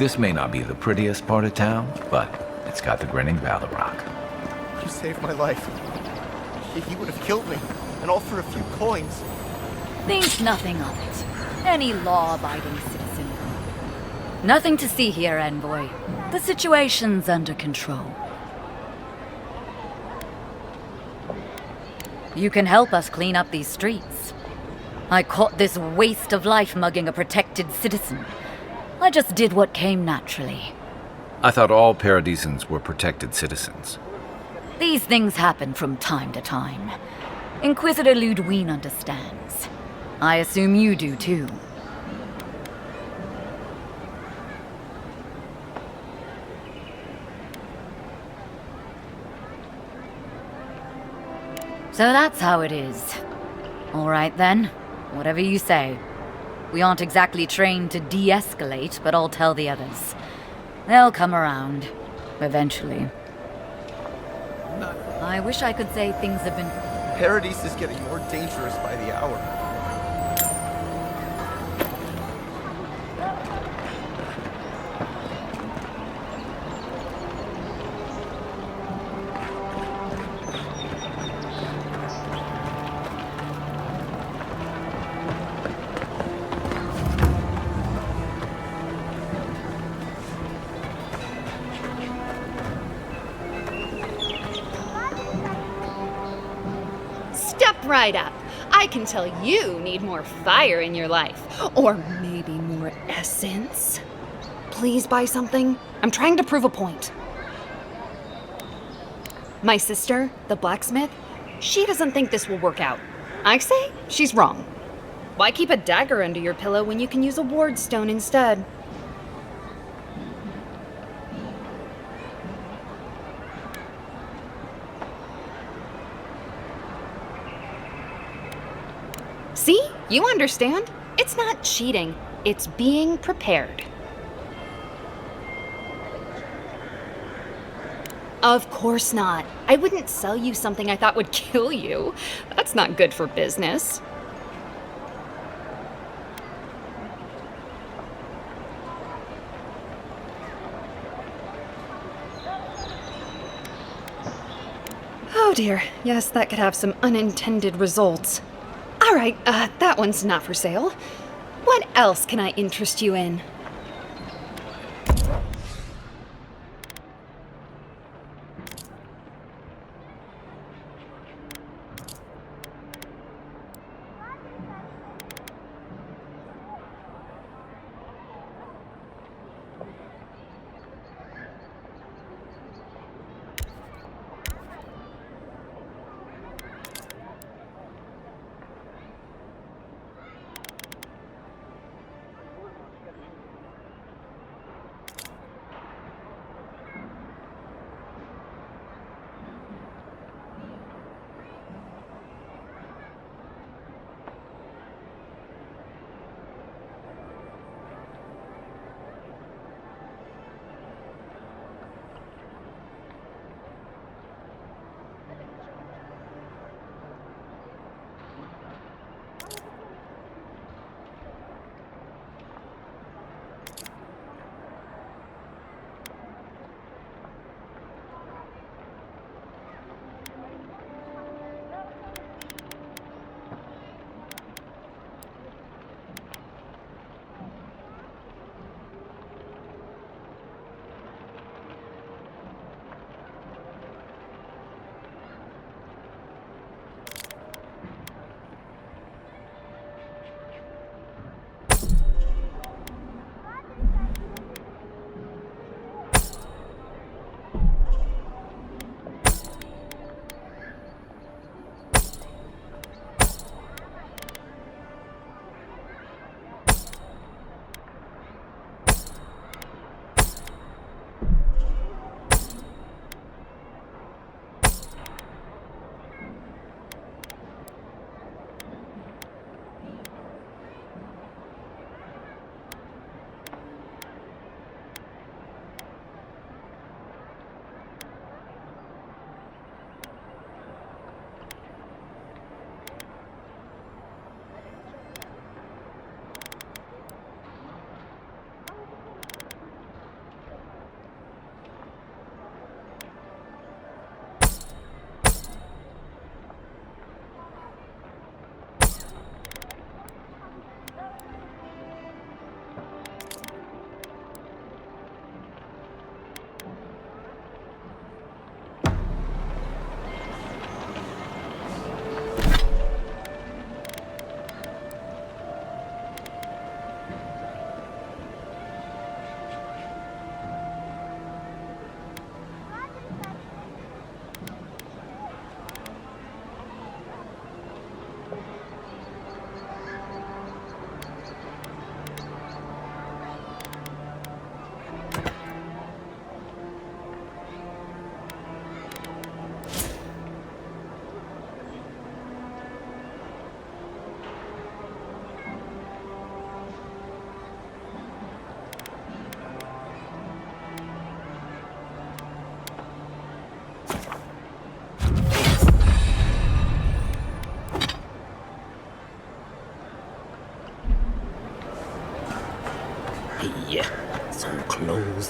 This may not be the prettiest part of town, but it's got the grinning Valley Rock. You saved my life. He would have killed me, and all for a few coins. Think nothing of it. Any law-abiding citizen. Nothing to see here, envoy. The situation's under control. You can help us clean up these streets. I caught this waste of life mugging a protected citizen. I just did what came naturally. I thought all Paradisans were protected citizens. These things happen from time to time. Inquisitor Ludwine understands. I assume you do too. So that's how it is. All right then, whatever you say. We aren't exactly trained to de-escalate, but I'll tell the others. They'll come around, eventually. I wish I could say things have been... Paradise is getting more dangerous by the hour. Right up. I can tell you need more fire in your life. Or maybe more essence. Please buy something. I'm trying to prove a point. My sister, the blacksmith, she doesn't think this will work out. I say she's wrong. Why keep a dagger under your pillow when you can use a ward stone instead? See? You understand? It's not cheating. It's being prepared. Of course not. I wouldn't sell you something I thought would kill you. That's not good for business. Oh dear. Yes, that could have some unintended results. All right, that one's not for sale. What else can I interest you in?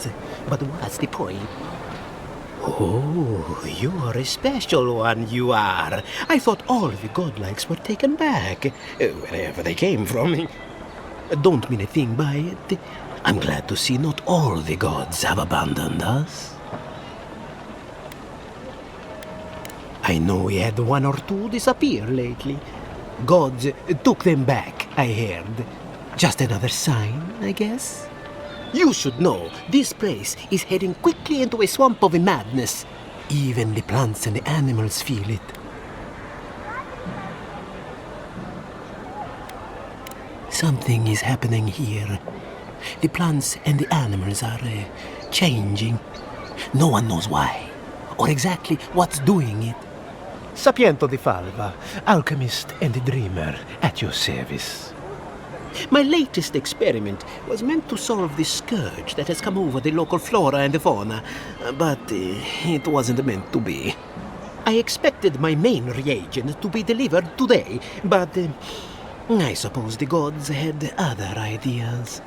Yes, but what's the point? Oh, you are a special one, you are. I thought all the godlikes were taken back, wherever they came from. Don't mean a thing by it. I'm glad to see not all the gods have abandoned us. I know we had one or two disappear lately. Gods took them back, I heard. Just another sign, I guess. You should know, this place is heading quickly into a swamp of madness. Even the plants and the animals feel it. Something is happening here. The plants and the animals are changing. No one knows why, or exactly what's doing it. Sapiento di Falva, alchemist and dreamer, at your service. My latest experiment was meant to solve the scourge that has come over the local flora and the fauna, but it wasn't meant to be. I expected my main reagent to be delivered today, but I suppose the gods had other ideas.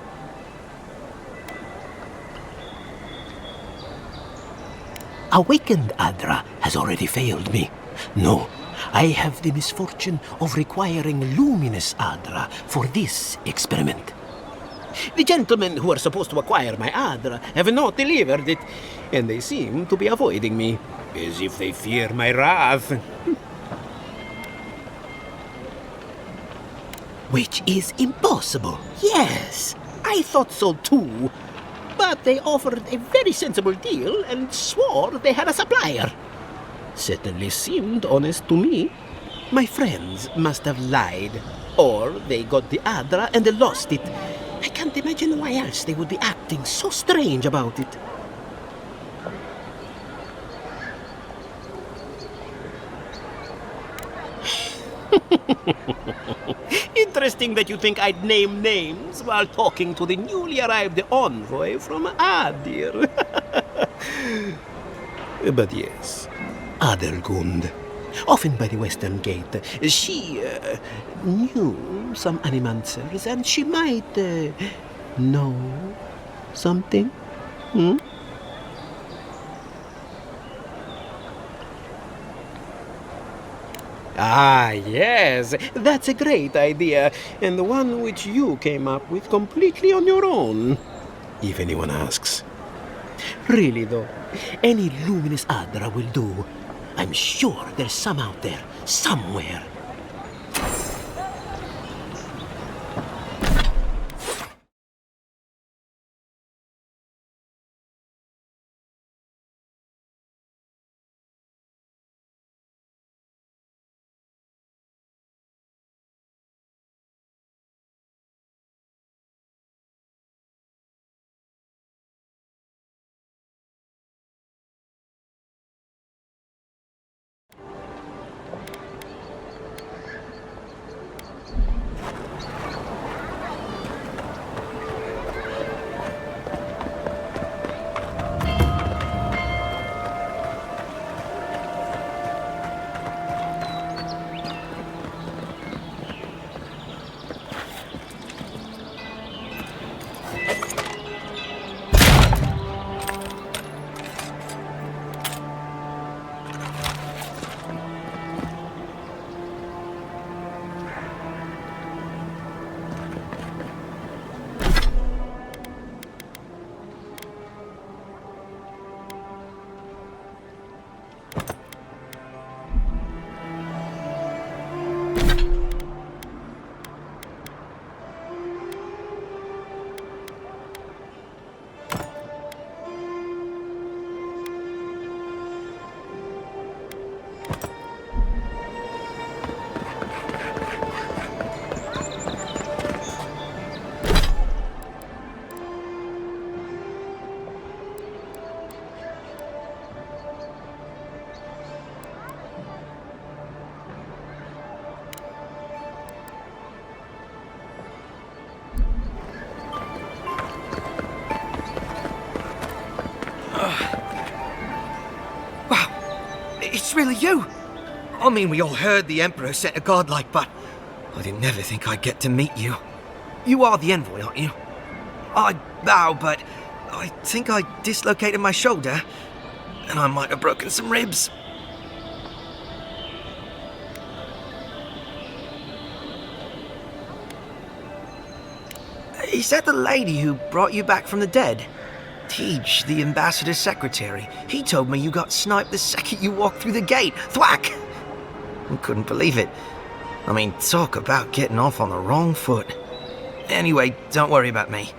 Awakened Adra has already failed me. No, I have the misfortune of requiring luminous Adra for this experiment. The gentlemen who are supposed to acquire my Adra have not delivered it, and they seem to be avoiding me, as if they fear my wrath. Which is impossible. Yes, I thought so too. But they offered a very sensible deal and swore they had a supplier. Certainly seemed honest to me. My friends must have lied, or they got the Adra and they lost it. I can't imagine why else they would be acting so strange about it. Interesting that you think I'd name names while talking to the newly arrived envoy from Adir. But yes, Adelgund, often by the western gate, she knew some animancers, and she might know something. Ah, yes, that's a great idea, and the one which you came up with completely on your own, if anyone asks. Really, though, any luminous Adra will do. I'm sure there's some out there, somewhere. It's really you! I mean, we all heard the Emperor sent a godlike, but I didn't never think I'd get to meet you. You are the envoy, aren't you? I bow, but I think I dislocated my shoulder, and I might have broken some ribs. Is that the lady who brought you back from the dead? Tej, the ambassador's secretary. He told me you got sniped the second you walked through the gate. Thwack! I couldn't believe it. I mean, talk about getting off on the wrong foot. Anyway, don't worry about me.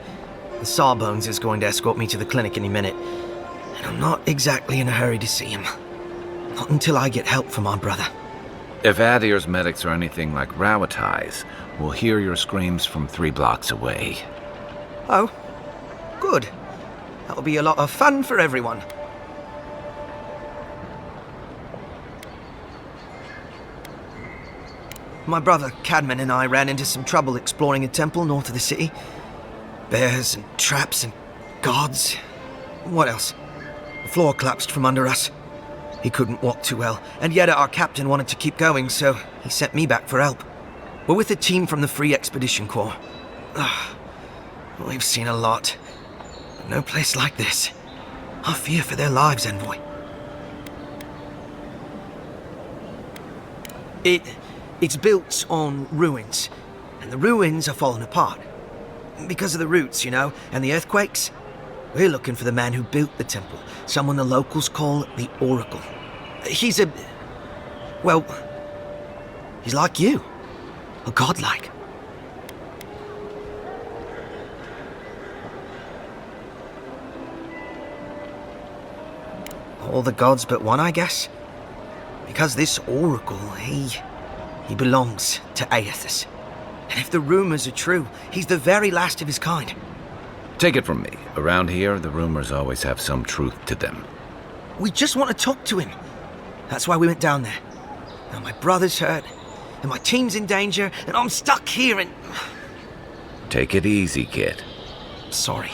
The Sawbones is going to escort me to the clinic any minute. And I'm not exactly in a hurry to see him. Not until I get help from my brother. If Adir's medics are anything like Rawatais, we'll hear your screams from 3 blocks away. Oh, good. That'll be a lot of fun for everyone. My brother Cadman and I ran into some trouble exploring a temple north of the city. Bears and traps and guards. What else? The floor collapsed from under us. He couldn't walk too well, and yet our captain wanted to keep going, so he sent me back for help. We're with a team from the Free Expedition Corps. We've seen a lot. No place like this. I fear for their lives, Envoy. It's built on ruins, and the ruins are falling apart. Because of the roots, you know, and the earthquakes. We're looking for the man who built the temple, someone the locals call the Oracle. He's well, he's like you. A godlike. All the gods but one, I guess. Because this Oracle, he belongs to Aethys. And if the rumors are true, he's the very last of his kind. Take it from me. Around here, the rumors always have some truth to them. We just want to talk to him. That's why we went down there. Now my brother's hurt, and my team's in danger, and I'm stuck here and... Take it easy, kid. Sorry.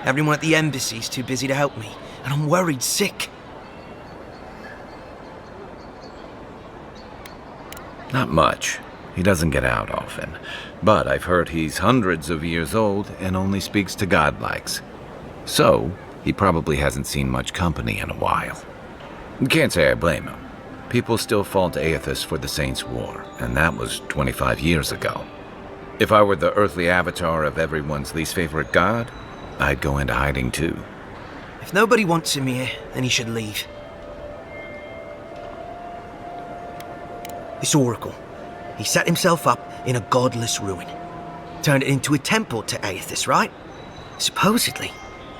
Everyone at the embassy's too busy to help me, and I'm worried sick. Not much. He doesn't get out often. But I've heard he's hundreds of years old and only speaks to godlikes. So, he probably hasn't seen much company in a while. Can't say I blame him. People still fault Aethys for the Saints' War, and that was 25 years ago. If I were the earthly avatar of everyone's least favorite god, I'd go into hiding too. If nobody wants him here, then he should leave. This Oracle, he set himself up in a godless ruin. Turned it into a temple to Aethys, right? Supposedly,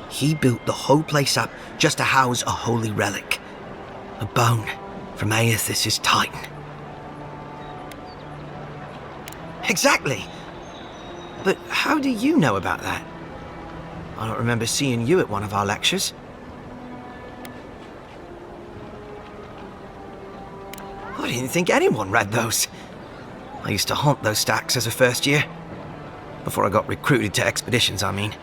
he built the whole place up just to house a holy relic. A bone from Aethys' titan. Exactly! But how do you know about that? I don't remember seeing you at one of our lectures. I didn't think anyone read those. I used to haunt those stacks as a first year. Before I got recruited to expeditions, I mean.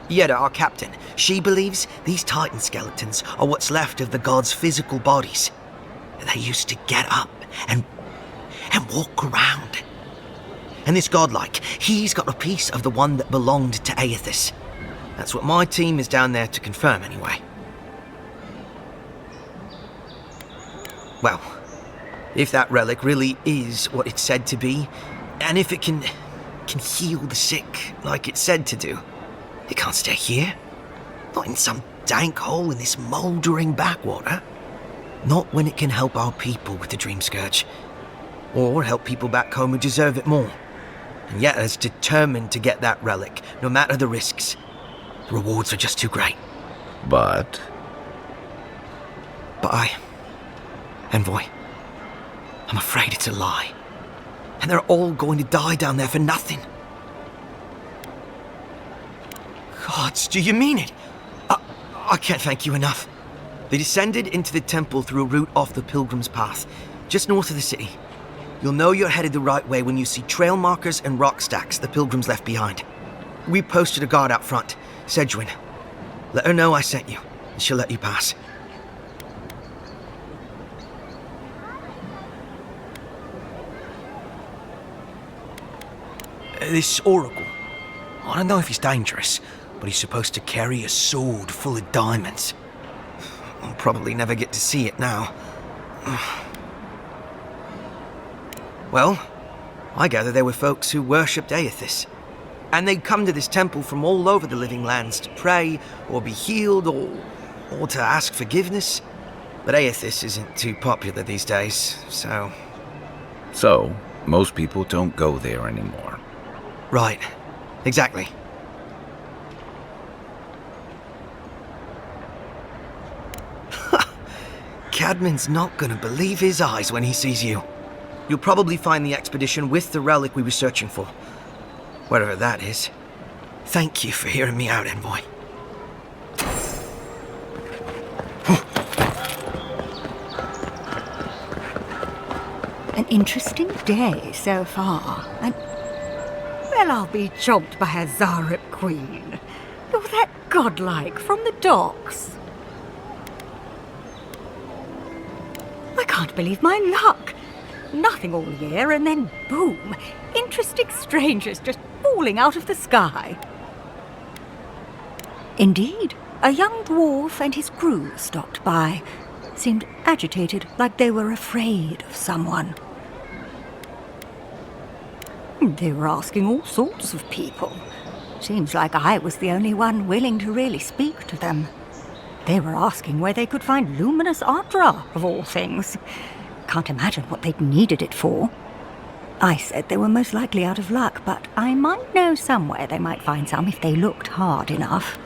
Yeda, our captain, she believes these titan skeletons are what's left of the gods' physical bodies. They used to get up and walk around. And this godlike, he's got a piece of the one that belonged to Aethys. That's what my team is down there to confirm, anyway. Well, if that relic really is what it's said to be, and if it can heal the sick like it's said to do, it can't stay here. Not in some dank hole in this mouldering backwater. Not when it can help our people with the Dream Scourge. Or help people back home who deserve it more. And yet is determined to get that relic, no matter the risks. The rewards are just too great. But Envoy, I'm afraid it's a lie. And they're all going to die down there for nothing. Gods, do you mean it? I can't thank you enough. They descended into the temple through a route off the Pilgrim's Path, just north of the city. You'll know you're headed the right way when you see trail markers and rock stacks the Pilgrims left behind. We posted a guard out front, Sedgwin. Let her know I sent you, and she'll let you pass. This Oracle, I don't know if he's dangerous, but he's supposed to carry a sword full of diamonds. I'll probably never get to see it now. Well, I gather there were folks who worshipped Aethys, and they'd come to this temple from all over the living lands to pray, or be healed, or to ask forgiveness. But Aethys isn't too popular these days, so... So, most people don't go there anymore. Right. Exactly. Cadman's not gonna believe his eyes when he sees you. You'll probably find the expedition with the relic we were searching for. Whatever that is. Thank you for hearing me out, Envoy. An interesting day so far. And, well, I'll be chomped by a Zarep queen. You're that godlike from the docks. I can't believe my luck. Nothing all year, and then boom, interesting strangers just falling out of the sky. Indeed, a young dwarf and his crew stopped by. Seemed agitated, like they were afraid of someone. They were asking all sorts of people. Seems like I was the only one willing to really speak to them. They were asking where they could find luminous Ardra, of all things. Can't imagine what they'd needed it for. I said they were most likely out of luck, but I might know somewhere they might find some if they looked hard enough.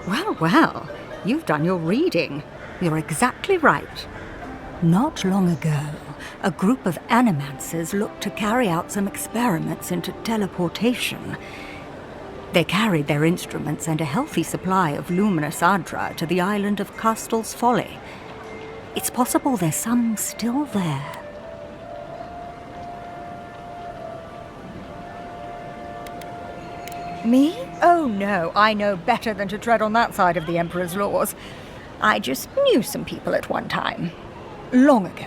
Well, well, you've done your reading. You're exactly right. Not long ago, a group of animancers looked to carry out some experiments into teleportation. They carried their instruments and a healthy supply of luminous Ardra to the island of Castel's Folly. It's possible there's some still there. Me? Oh no, I know better than to tread on that side of the Emperor's laws. I just knew some people at one time. Long ago.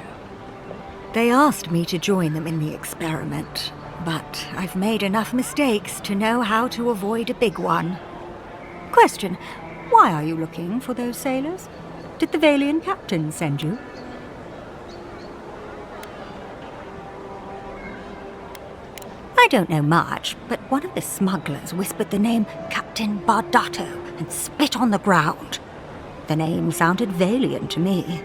They asked me to join them in the experiment, but I've made enough mistakes to know how to avoid a big one. Question, why are you looking for those sailors? Did the Valian captain send you? I don't know much, but one of the smugglers whispered the name Captain Bardato and spit on the ground. The name sounded Valian to me.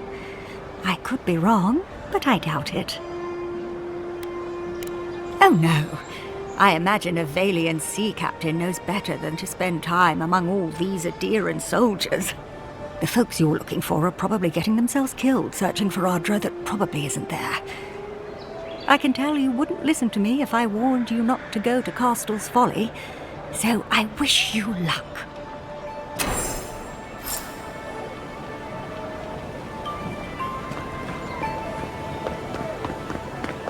I could be wrong, but I doubt it. Oh no. I imagine a Valian sea captain knows better than to spend time among all these Adiran soldiers. The folks you're looking for are probably getting themselves killed searching for Ardra that probably isn't there. I can tell you wouldn't listen to me if I warned you not to go to Castel's Folly, so I wish you luck.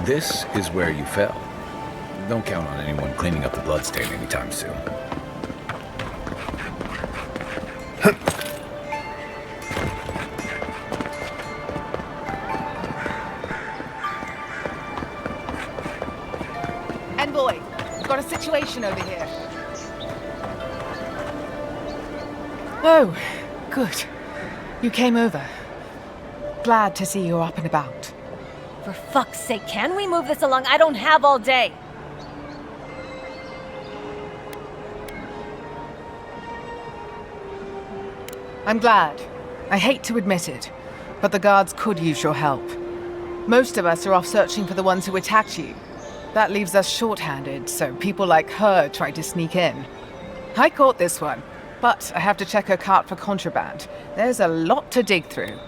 This is where you fell. Don't count on anyone cleaning up the bloodstain anytime soon. Envoy, we've got a situation over here. Oh, good. You came over. Glad to see you're up and about. For fuck's sake, can we move this along? I don't have all day. I'm glad. I hate to admit it, but the guards could use your help. Most of us are off searching for the ones who attacked you. That leaves us short-handed, so people like her try to sneak in. I caught this one, but I have to check her cart for contraband. There's a lot to dig through.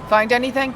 Find anything?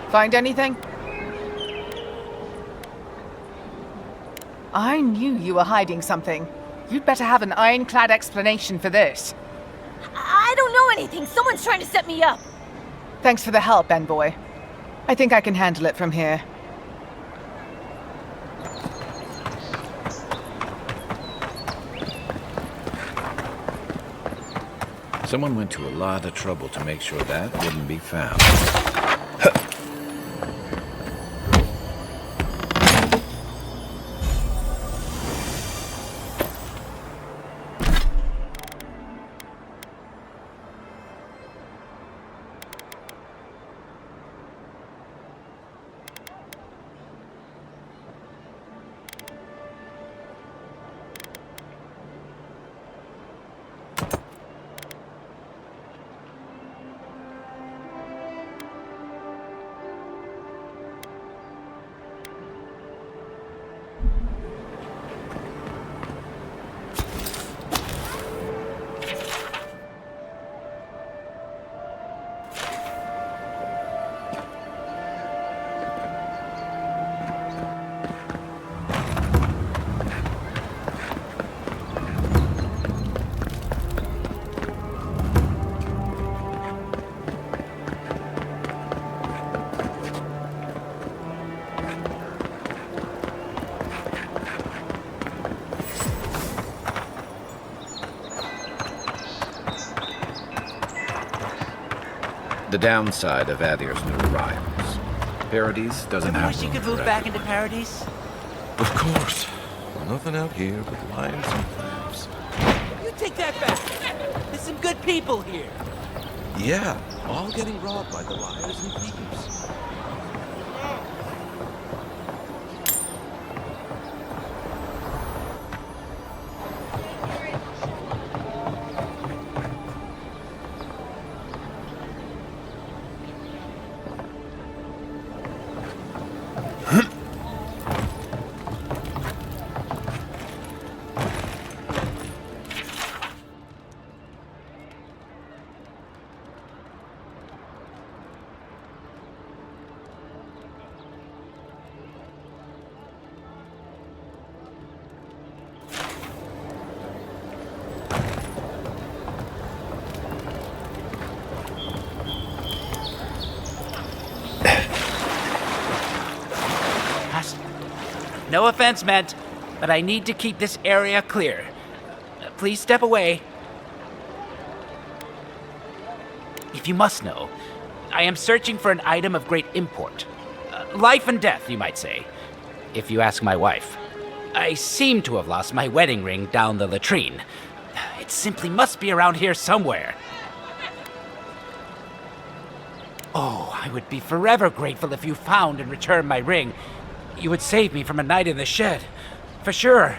Find anything? I knew you were hiding something. You'd better have an ironclad explanation for this. I don't know anything. Someone's trying to set me up. Thanks for the help, Envoy. I think I can handle it from here. Someone went to a lot of trouble to make sure that wouldn't be found. The downside of Adir's new arrivals. Paradise doesn't have Wish you could room move for back into everyone. Paradise? Of course. Nothing out here but lions and thieves. You take that back. There's some good people here. Yeah, all getting robbed by the liars and thieves. No offense meant, but I need to keep this area clear. Please step away. If you must know, I am searching for an item of great import. Life and death, you might say, if you ask my wife. I seem to have lost my wedding ring down the latrine. It simply must be around here somewhere. Oh, I would be forever grateful if you found and returned my ring. You would save me from a night in the shed. For sure.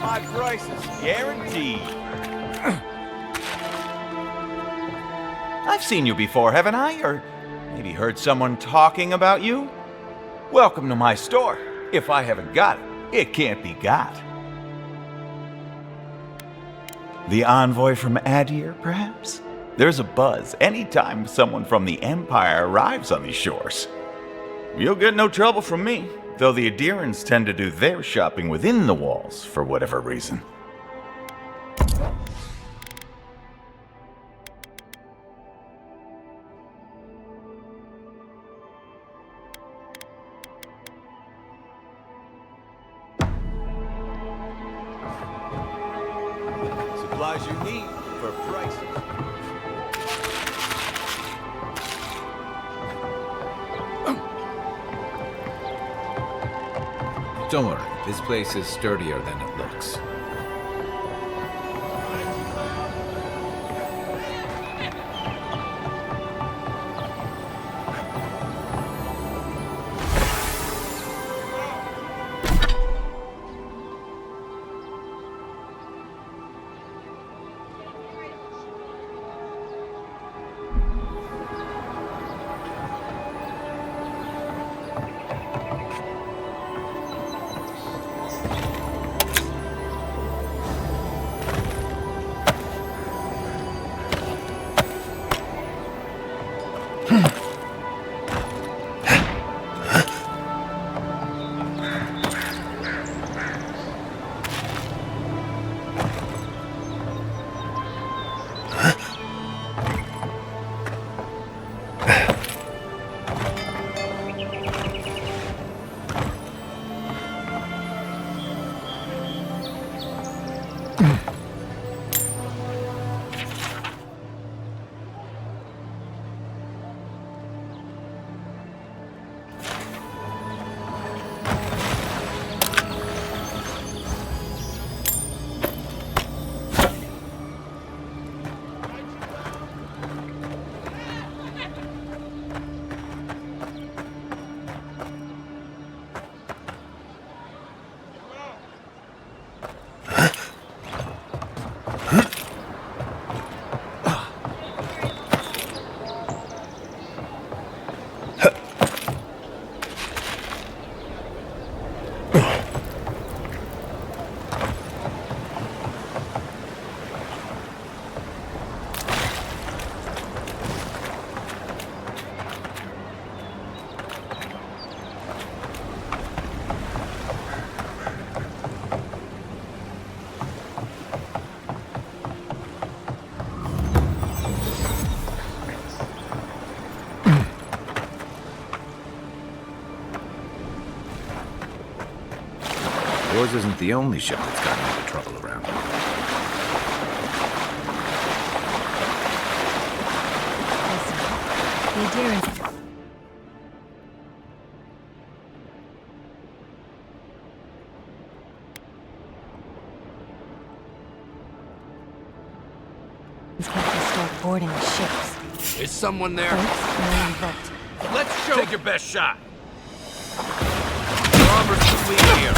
My prices, guaranteed. I've seen you before, haven't I? Or maybe heard someone talking about you? Welcome to my store. If I haven't got it, it can't be got. The envoy from Adir, perhaps? There's a buzz anytime someone from the Empire arrives on these shores. You'll get no trouble from me, though the Adirans tend to do their shopping within the walls for whatever reason. Supplies you need for prices. Don't worry, this place is sturdier than it looks. Yours isn't the only ship that's gotten into trouble around here. The Adirans. Kept us start boarding the ships. Is someone there? Let's Take your best shot. Your armor's too weak here.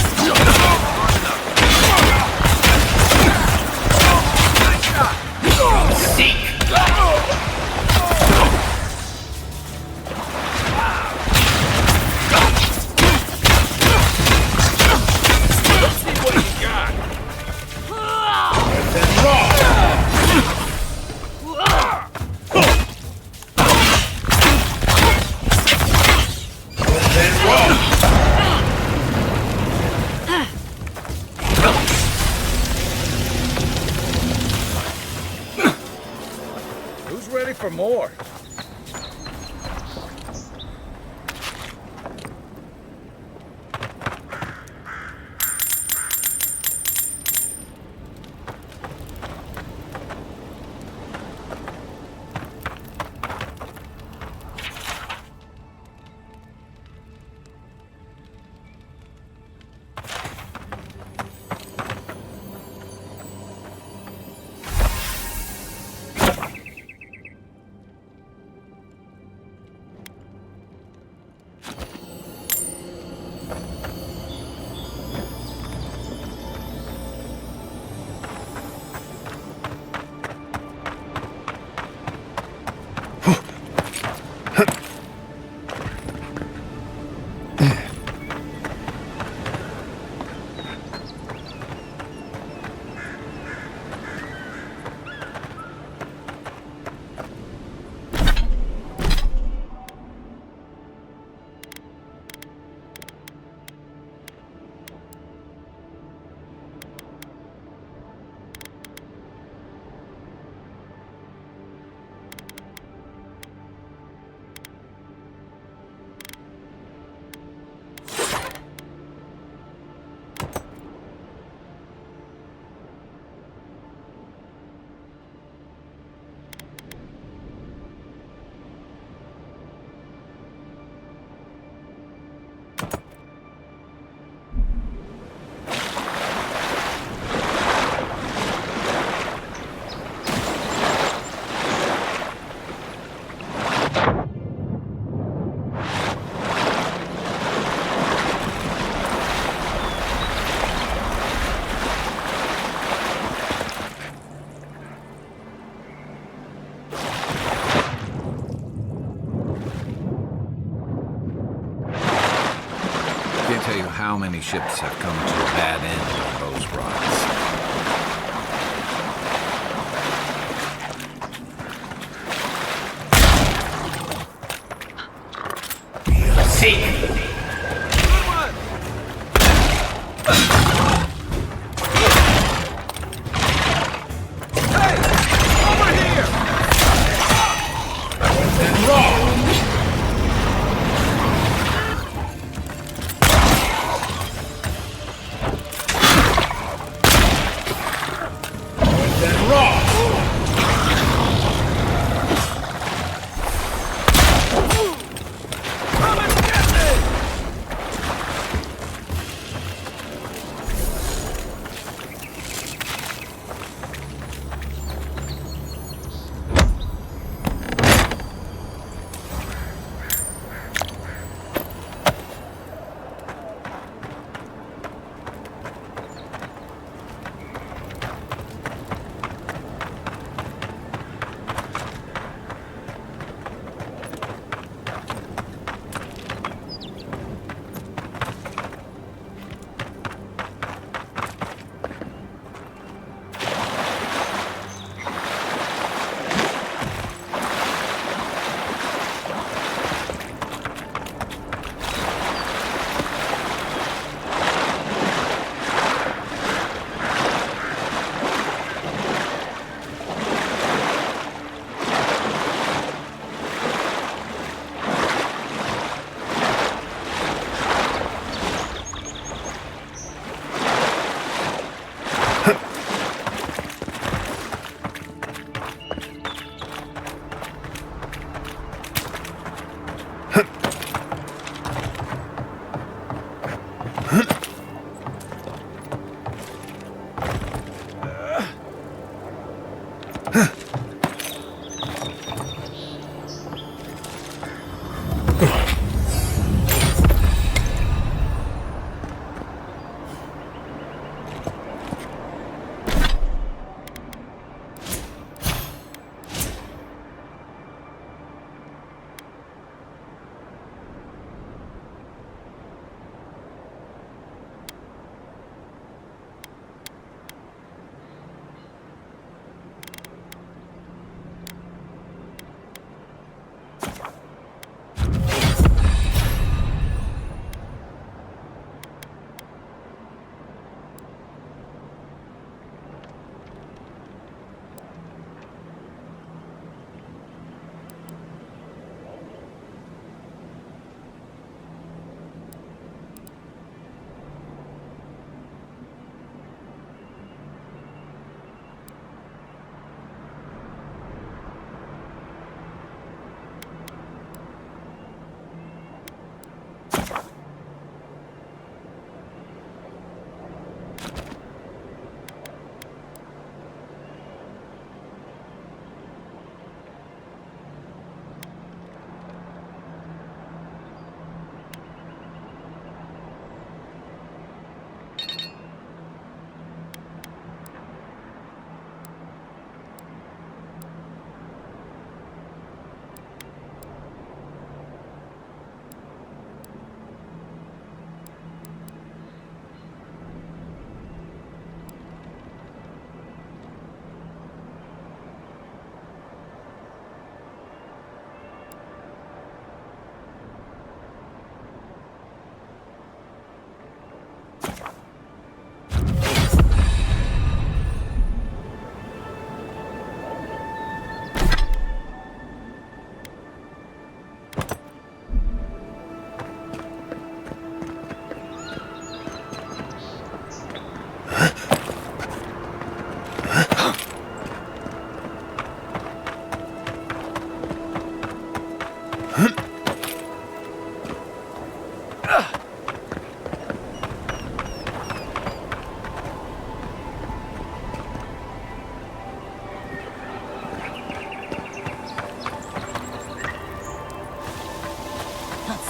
Nice shot. Seek. Let's see what you got. And then raw. how many ships have come to a bad end on those rides.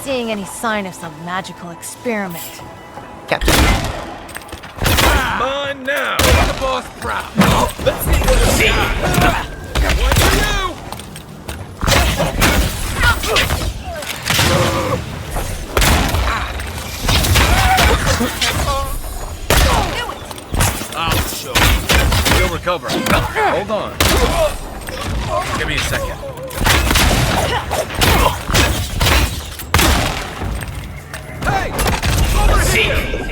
Seeing any sign of some magical experiment. Captain. Mine now. Make the boss proud. Let's see what it's got. One for you. cover. Hold on. Give me a second. Hey! Over here!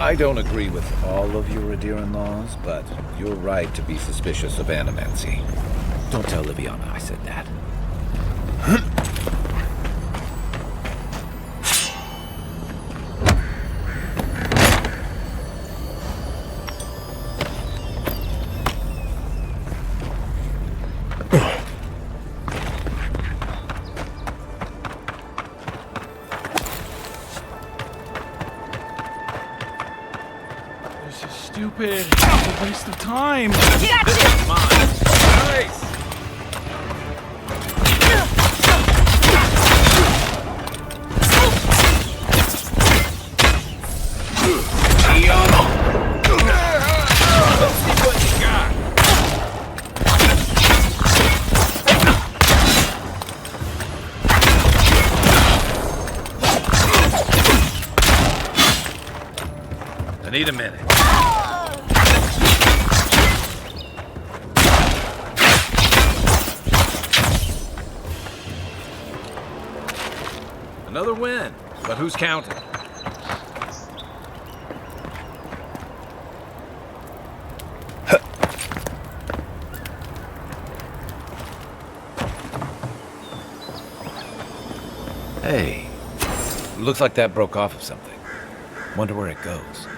I don't agree with all of your Adiran laws, but you're right to be suspicious of animancy. Don't tell Liviana I said that. Stupid. It's a waste of time. Nice. Let's see what you got. I need a minute. Another win, but who's counting? Hey, looks like that broke off of something. Wonder where it goes.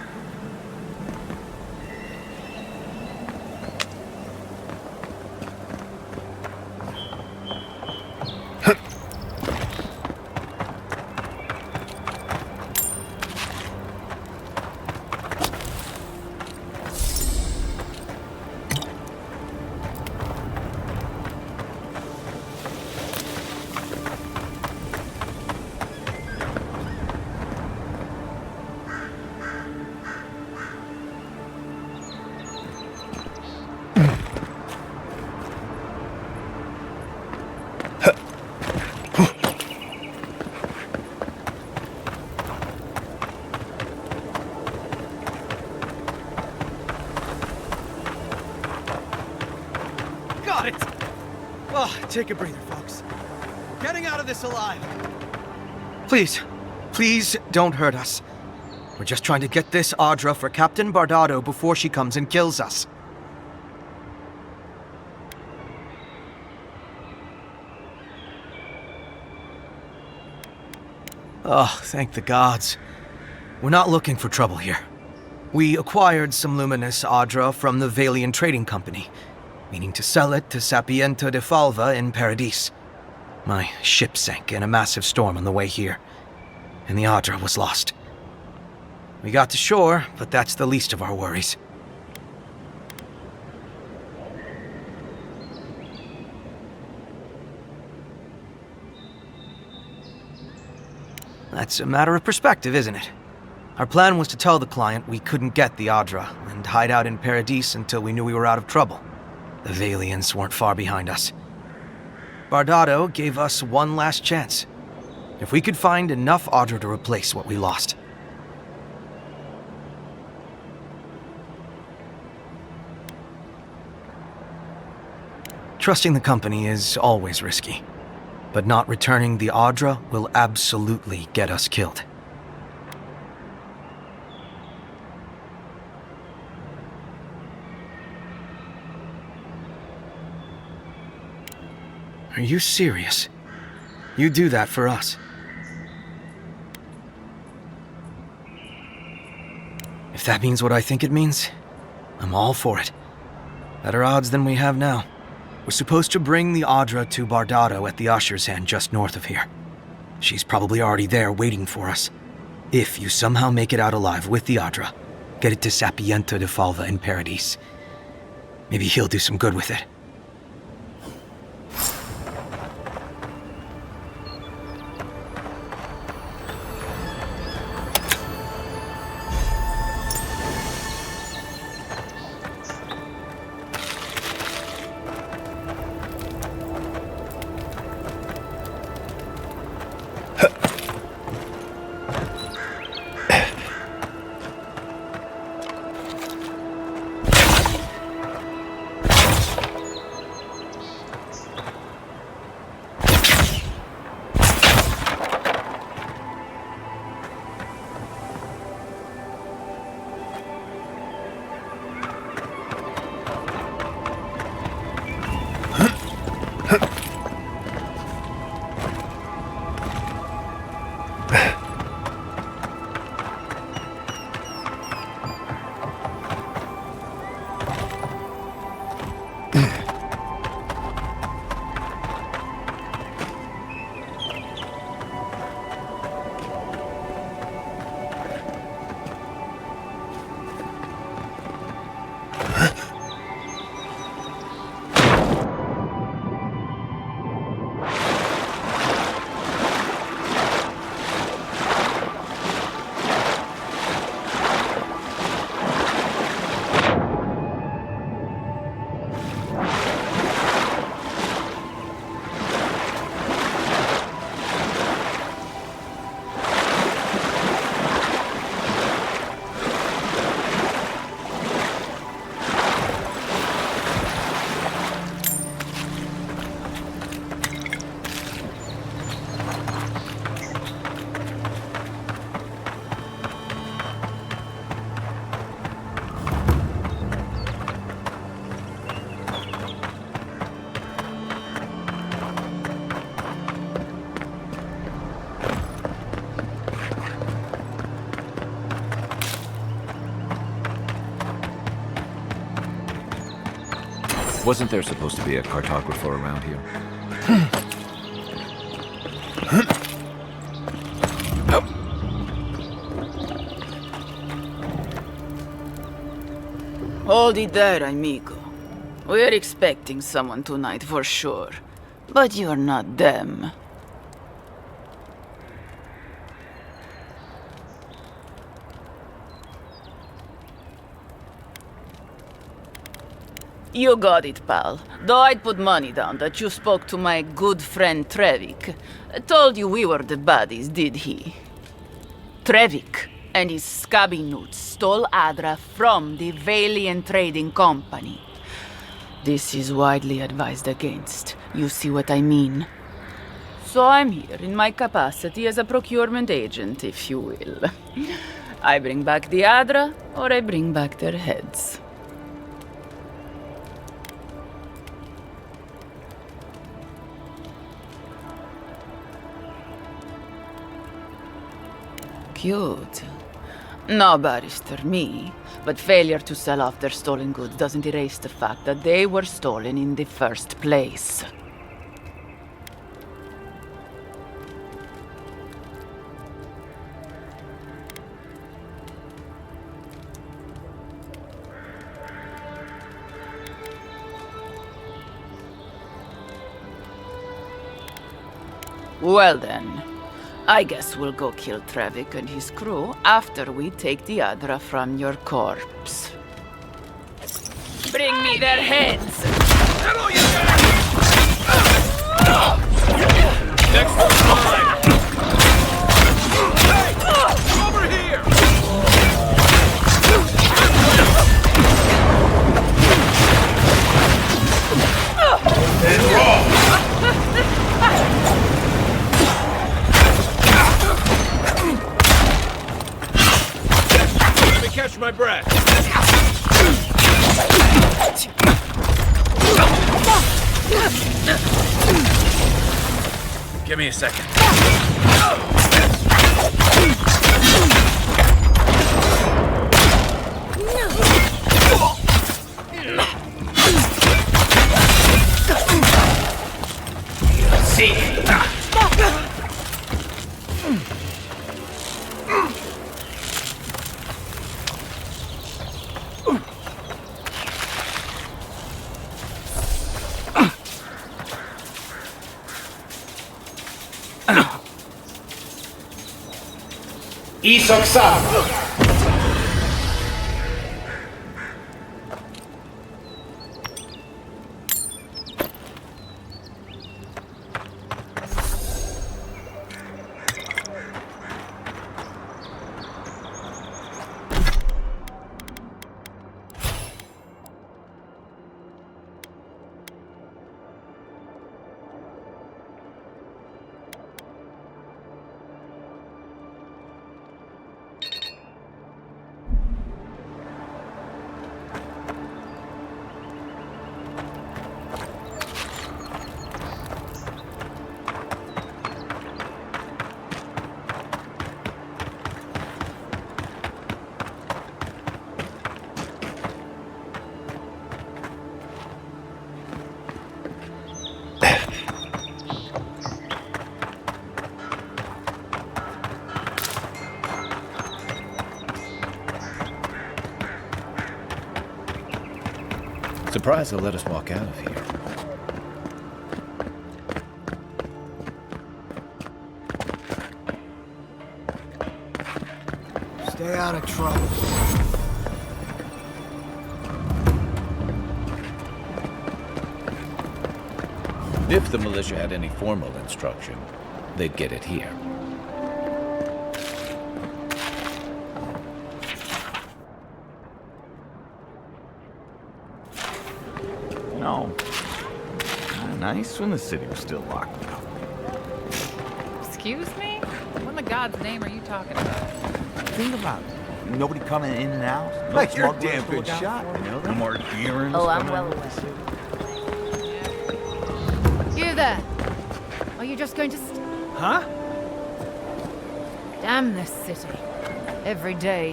Got it! Oh, take a breather, folks. Getting out of this alive. Please, please don't hurt us. We're just trying to get this Audra for Captain Bardado before she comes and kills us. Oh, thank the gods. We're not looking for trouble here. We acquired some luminous Audra from the Valian Trading Company, meaning to sell it to Sapiento de Falva in Paradis. My ship sank in a massive storm on the way here, and the Audra was lost. We got to shore, but that's the least of our worries. That's a matter of perspective, isn't it? Our plan was to tell the client we couldn't get the Audra and hide out in Paradis until we knew we were out of trouble. The Valians weren't far behind us. Bardado gave us one last chance. If we could find enough Audra to replace what we lost. Trusting the company is always risky, but not returning the Audra will absolutely get us killed. Are you serious? You do that for us? If that means what I think it means, I'm all for it. Better odds than we have now. We're supposed to bring the Audra to Bardado at the Usher's Hand just north of here. She's probably already there waiting for us. If you somehow make it out alive with the Audra, get it to Sapiento de Falva in Paradis. Maybe he'll do some good with it. Wasn't there supposed to be a cartographer around here? Hold it there, amigo. We're expecting someone tonight for sure. But you're not them. You got it, pal. Though I'd put money down that you spoke to my good friend Trevik. Told you we were the baddies, did he? Trevik and his scabby newts stole Adra from the Valiant Trading Company. This is widely advised against. You see what I mean? So I'm here in my capacity as a procurement agent, if you will. I bring back the Adra, or I bring back their heads. Cute. No barrister, me. But failure to sell off their stolen goods doesn't erase the fact that they were stolen in the first place. Well then. I guess we'll go kill Trevik and his crew after we take the Adra from your corpse. Bring me their heads! That all you got? Next one's mine! Hey! Over here! And roll! Catch my breath. Give me a second. See. Surprised they'll let us walk out of here. Stay out of trouble. If the militia had any formal instruction, they'd get it here. No. Nice when the city was still locked up. Excuse me? What in the God's name are you talking about? Think about it. Nobody coming in and out. No Like you're a smugglers damn to good look out shot, for, you know No that? more Deerins Oh, I'm coming well into aware. the city. You there? Are you just going to Huh? damn this city? Every day,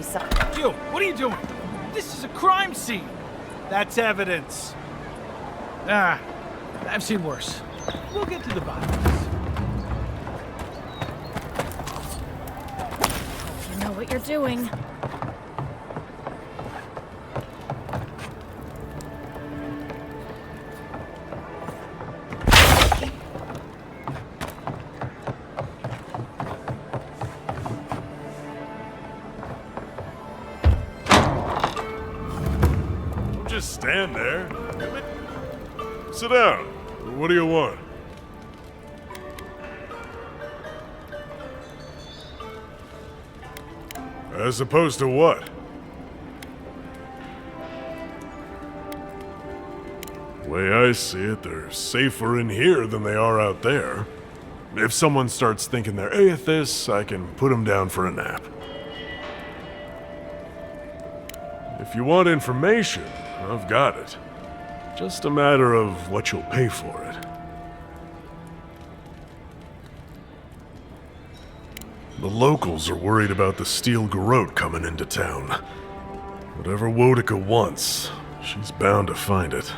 You, what are you doing? This is a crime scene. That's evidence. I've seen worse. We'll get to the bottom of this. You know what you're doing. Don't just stand there. Sit down. What do you want? As opposed to what? The way I see it, they're safer in here than they are out there. If someone starts thinking they're atheists, I can put them down for a nap. If you want information, I've got it. Just a matter of what you'll pay for it. The locals are worried about the steel garrote coming into town. Whatever Wodica wants, she's bound to find it.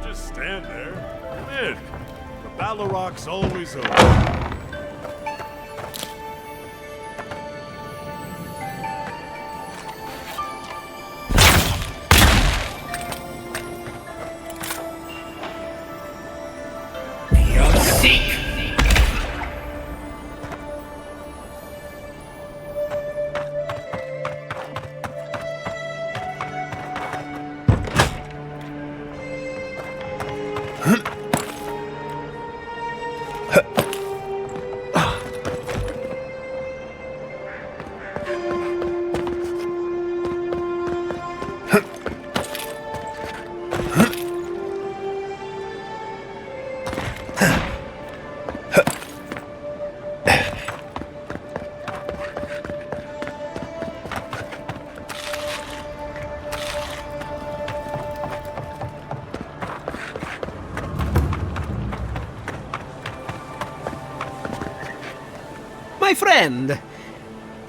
Just stand there. Come in. The Baloroc's always open. My friend,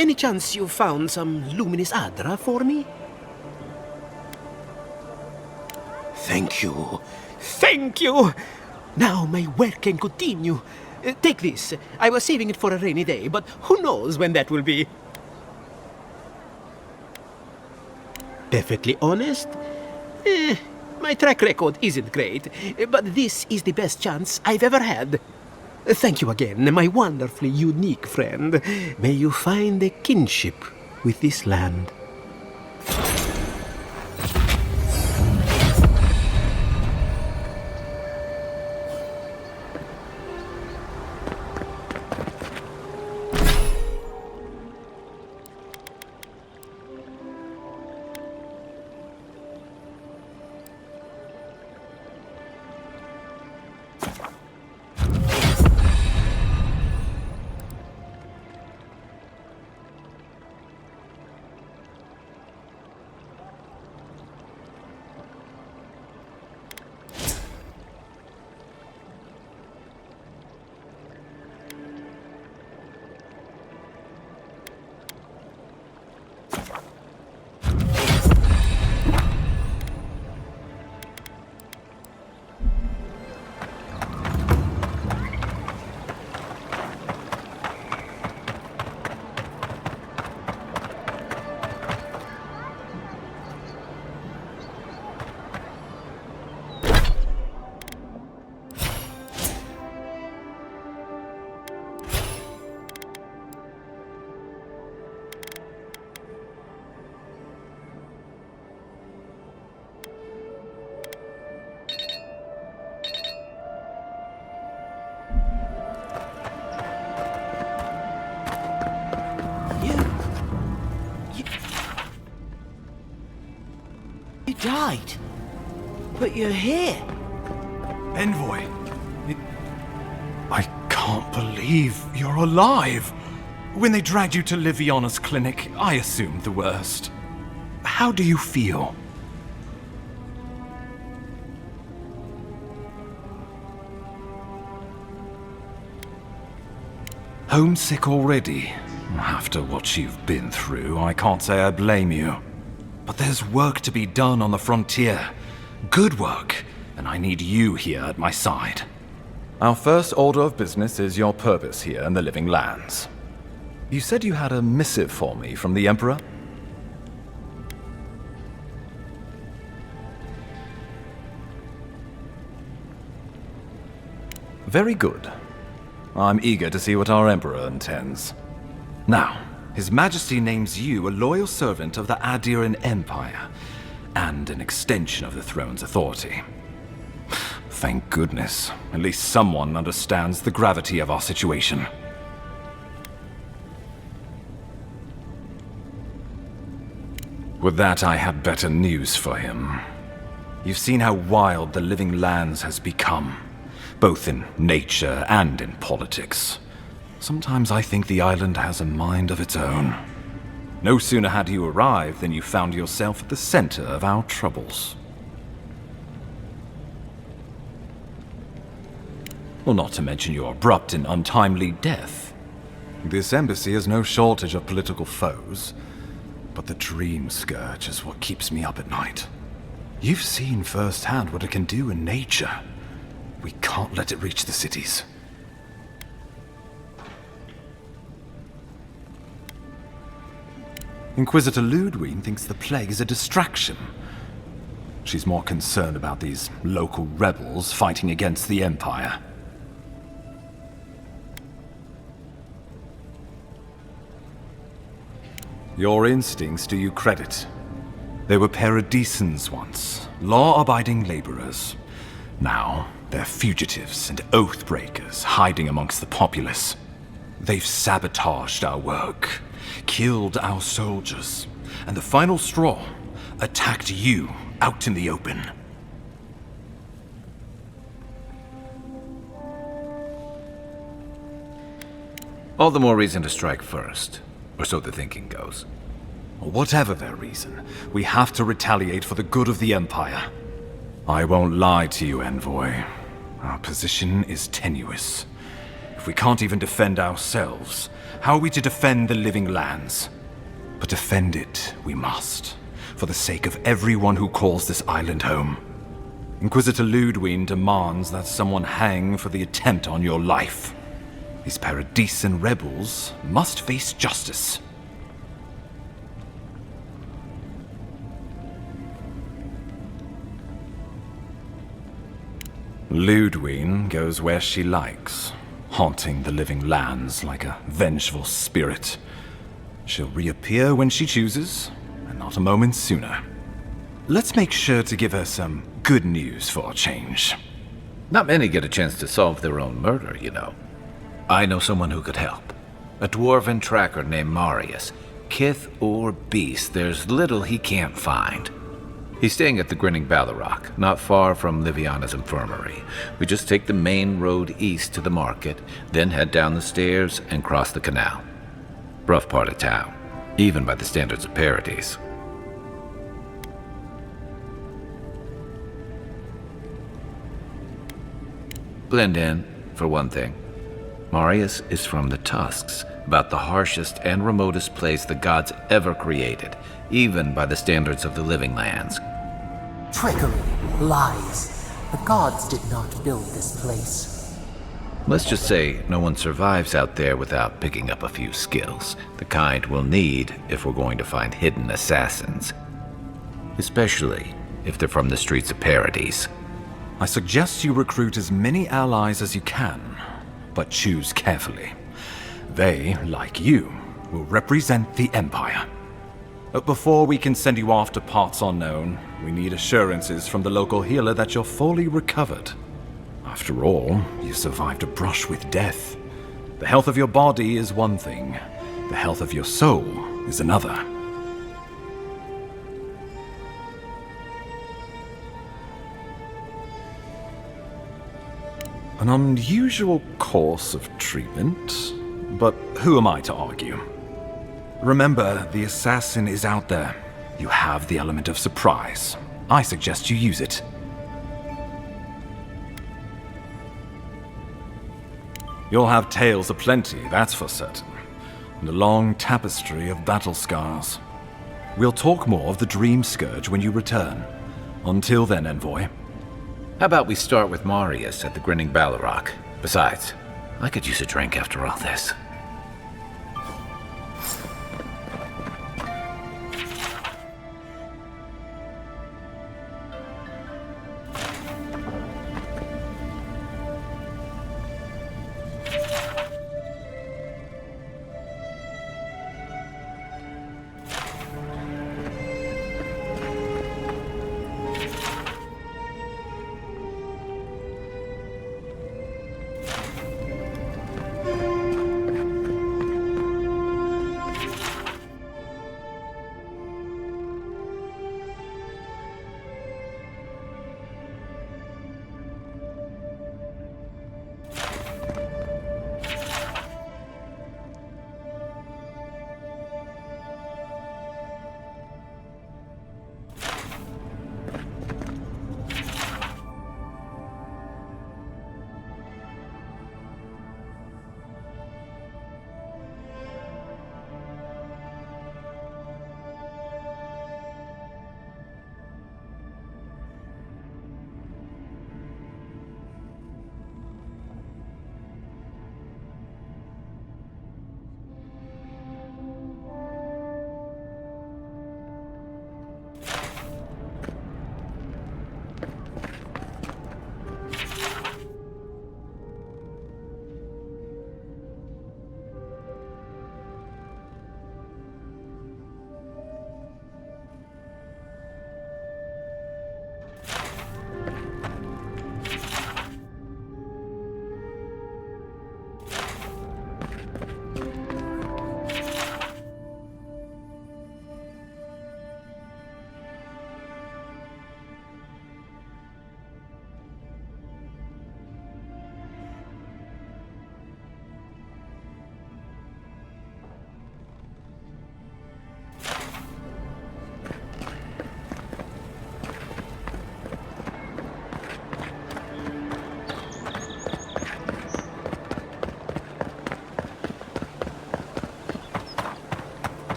any chance you found some luminous Adra for me? Thank you. Thank you! Now my work can continue. Take this. I was saving it for a rainy day, but who knows when that will be? Perfectly honest? My track record isn't great, but this is the best chance I've ever had. Thank you again, my wonderfully unique friend. May you find a kinship with this land. He died. But you're here. Envoy. I can't believe you're alive. When they dragged you to Liviana's clinic, I assumed the worst. How do you feel? Homesick already? After what you've been through, I can't say I blame you. But there's work to be done on the frontier. Good work, and I need you here at my side. Our first order of business is your purpose here in the Living Lands. You said you had a missive for me from the Emperor? Very good. I'm eager to see what our Emperor intends. Now, His Majesty names you a loyal servant of the Adiran Empire, and an extension of the throne's authority. Thank goodness, at least someone understands the gravity of our situation. With that, I had better news for him. You've seen how wild the Living Lands has become, both in nature and in politics. Sometimes I think the island has a mind of its own. No sooner had you arrived than you found yourself at the center of our troubles. Well, not to mention your abrupt and untimely death. This embassy has no shortage of political foes, but the dream scourge is what keeps me up at night. You've seen firsthand what it can do in nature. We can't let it reach the cities. Inquisitor Ludwig thinks the plague is a distraction. She's more concerned about these local rebels fighting against the Empire. Your instincts do you credit. They were paradisans once, law-abiding laborers. Now, they're fugitives and oath-breakers hiding amongst the populace. They've sabotaged our work, killed our soldiers, and the final straw, attacked you out in the open. All the more reason to strike first, or so the thinking goes. Whatever their reason, we have to retaliate for the good of the Empire. I won't lie to you, Envoy. Our position is tenuous. If we can't even defend ourselves, how are we to defend the Living Lands? But defend it we must, for the sake of everyone who calls this island home. Inquisitor Ludwig demands that someone hang for the attempt on your life. These Paradisan rebels must face justice. Ludwig goes where she likes, haunting the Living Lands like a vengeful spirit. She'll reappear when she chooses, and not a moment sooner. Let's make sure to give her some good news for a change. Not many get a chance to solve their own murder, you know. I know someone who could help. A dwarven tracker named Marius. Kith or beast, there's little he can't find. He's staying at the Grinning Ballarrock, not far from Liviana's infirmary. We just take the main road east to the market, then head down the stairs and cross the canal. Rough part of town, even by the standards of Paradise. Blend in, for one thing. Marius is from the Tusks, about the harshest and remotest place the gods ever created, even by the standards of the Living Lands. Trickery, lies. The gods did not build this place. Let's just say no one survives out there without picking up a few skills, the kind we'll need if we're going to find hidden assassins. Especially if they're from the streets of Paradise. I suggest you recruit as many allies as you can, but choose carefully. They, like you, will represent the Empire. But before we can send you off to parts unknown, we need assurances from the local healer that you're fully recovered. After all, you survived a brush with death. The health of your body is one thing, the health of your soul is another. An unusual course of treatment, but who am I to argue? Remember, the assassin is out there. You have the element of surprise. I suggest you use it. You'll have tales aplenty, that's for certain, and a long tapestry of battle scars. We'll talk more of the Dream Scourge when you return. Until then, Envoy. How about we start with Marius at the Grinning Balrog? Besides, I could use a drink after all this.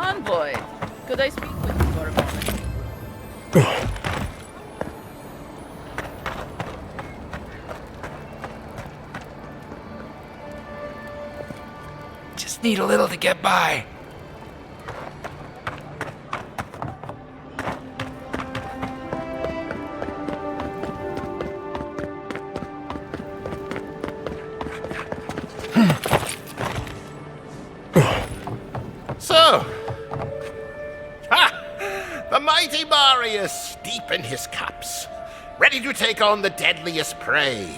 Envoy, could I speak with you for a moment? Just need a little to get by. So, the mighty Marius, deep in his cups, ready to take on the deadliest prey,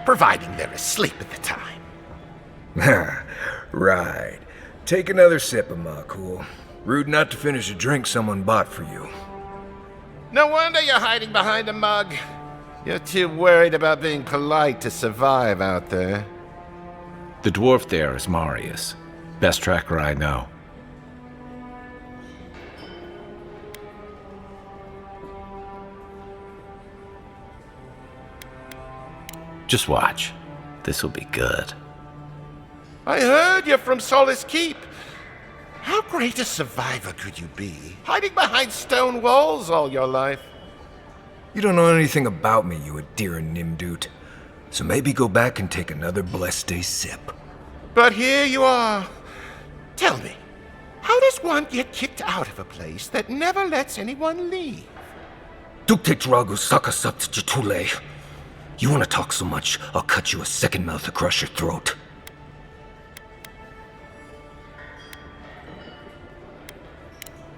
providing they're asleep at the time. Right. Take another sip of my cool. Rude not to finish a drink someone bought for you. No wonder you're hiding behind a mug. You're too worried about being polite to survive out there. The dwarf there is Marius. Best tracker I know. Just watch. This'll be good. I heard you're from Solace Keep. How great a survivor could you be, hiding behind stone walls all your life? You don't know anything about me, you Adiran Nimdut. So maybe go back and take another blessed day sip. But here you are. Tell me, how does one get kicked out of a place that never lets anyone leave? Dukte Drago Sakasat Jatule. You want to talk so much, I'll cut you a second mouth across your throat.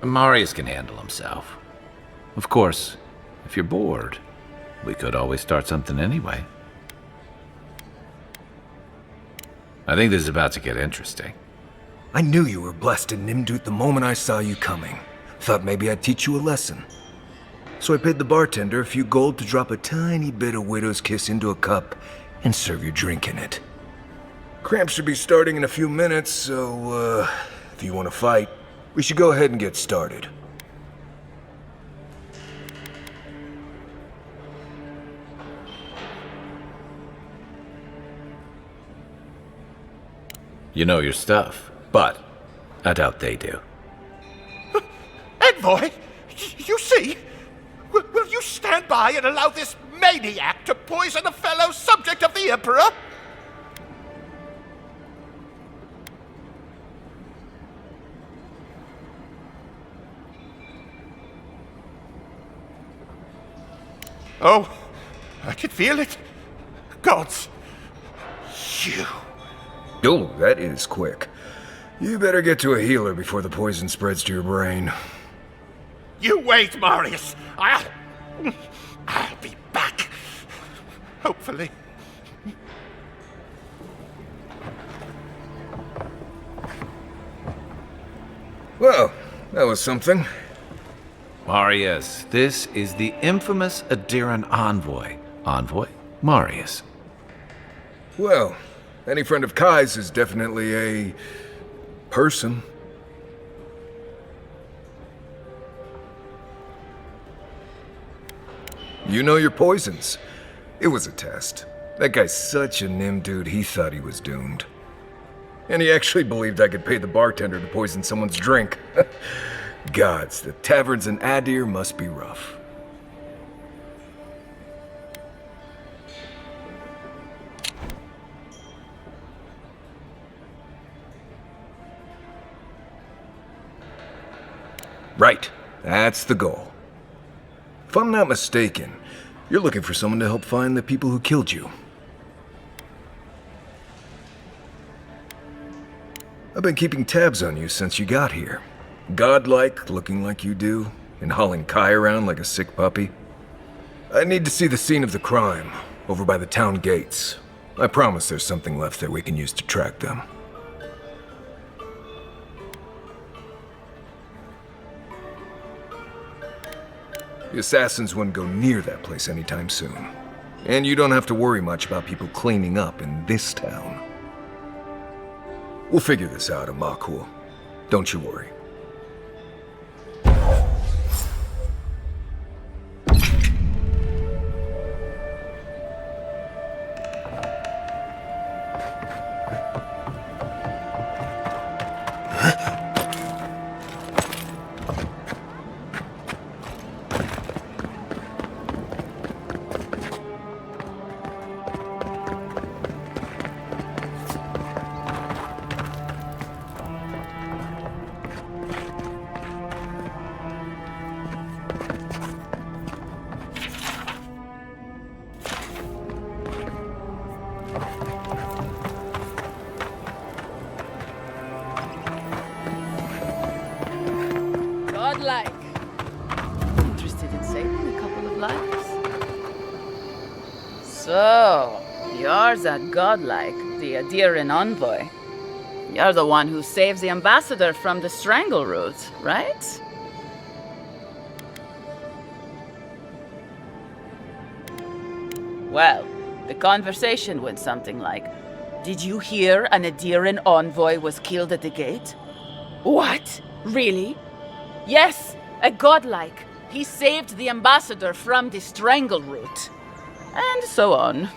Marius can handle himself. Of course, if you're bored, we could always start something anyway. I think this is about to get interesting. I knew you were blessed in Nimdut the moment I saw you coming. Thought maybe I'd teach you a lesson. So I paid the bartender a few gold to drop a tiny bit of widow's kiss into a cup and serve your drink in it. Cramps should be starting in a few minutes, so, if you want to fight, we should go ahead and get started. You know your stuff, but I doubt they do. Envoy, you see? Will you stand by and allow this maniac to poison a fellow subject of the Emperor? Oh, I can feel it. Gods, you. Oh, that is quick. You better get to a healer before the poison spreads to your brain. You wait, Marius. I'll be back. Hopefully. Well, that was something. Marius, this is the infamous Adiran envoy. Envoy Marius. Well, any friend of Kai's is definitely a person. You know your poisons. It was a test. That guy's such a nim dude, he thought he was doomed. And he actually believed I could pay the bartender to poison someone's drink. Gods, the taverns in Adir must be rough. Right, that's the goal. If I'm not mistaken, you're looking for someone to help find the people who killed you. I've been keeping tabs on you since you got here. Godlike, looking like you do, and hauling Kai around like a sick puppy. I need to see the scene of the crime, over by the town gates. I promise there's something left there we can use to track them. The assassins wouldn't go near that place anytime soon. And you don't have to worry much about people cleaning up in this town. We'll figure this out, Amakul. Don't you worry. Godlike. Interested in saving a couple of lives? So, you're that godlike, the Adiran envoy. You're the one who saves the ambassador from the strangle route, right? Well, the conversation went something like, "Did you hear an Adiran envoy was killed at the gate?" What? Really? Yes, a godlike. He saved the ambassador from the strangle route. And so on.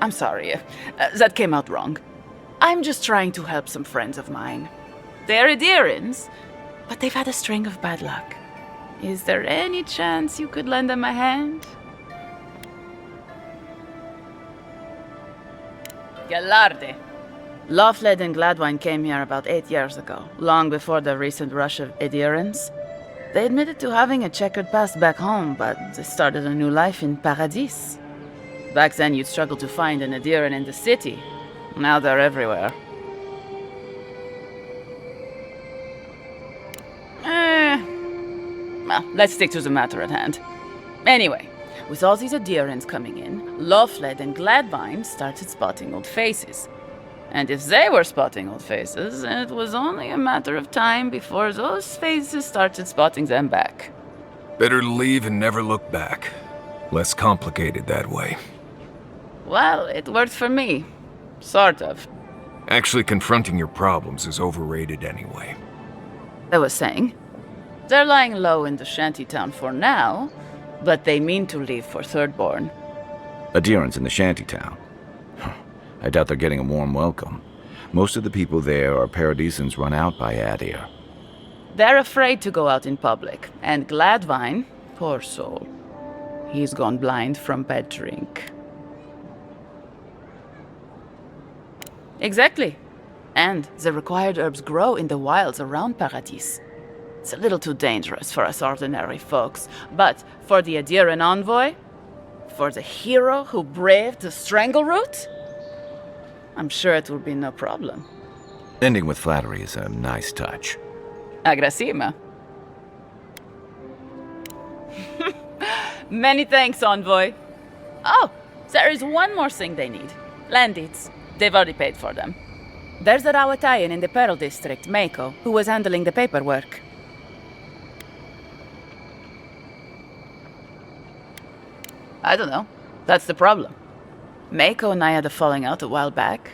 I'm sorry, that came out wrong. I'm just trying to help some friends of mine. They're Adirans, but they've had a string of bad luck. Is there any chance you could lend them a hand? Galarde. Lawfled and Gladwine came here about 8 years ago, long before the recent rush of Adirans. They admitted to having a checkered past back home, but they started a new life in Paradis. Back then, you'd struggle to find an Adiran in the city. Now they're everywhere. Well, let's stick to the matter at hand. Anyway, with all these Adirans coming in, Lawfled and Gladwine started spotting old faces. And if they were spotting old faces, it was only a matter of time before those faces started spotting them back. Better to leave and never look back. Less complicated that way. Well, it worked for me. Sort of. Actually confronting your problems is overrated anyway. I was saying, they're lying low in the shantytown for now, but they mean to leave for Thirdborn. Adherents in the shantytown. I doubt they're getting a warm welcome. Most of the people there are Paradisans run out by Adir. They're afraid to go out in public, and Gladvine, poor soul, he's gone blind from bad drink. Exactly. And the required herbs grow in the wilds around Paradis. It's a little too dangerous for us ordinary folks, but for the Adiran envoy, for the hero who braved the Strangleroot, I'm sure it will be no problem. Ending with flattery is a nice touch. Agrasima. Many thanks, envoy. Oh, there is one more thing they need. Land deeds. They've already paid for them. There's a Rawatayan in the Pearl District, Mako, who was handling the paperwork. I don't know. That's the problem. Mako and I had a falling out a while back.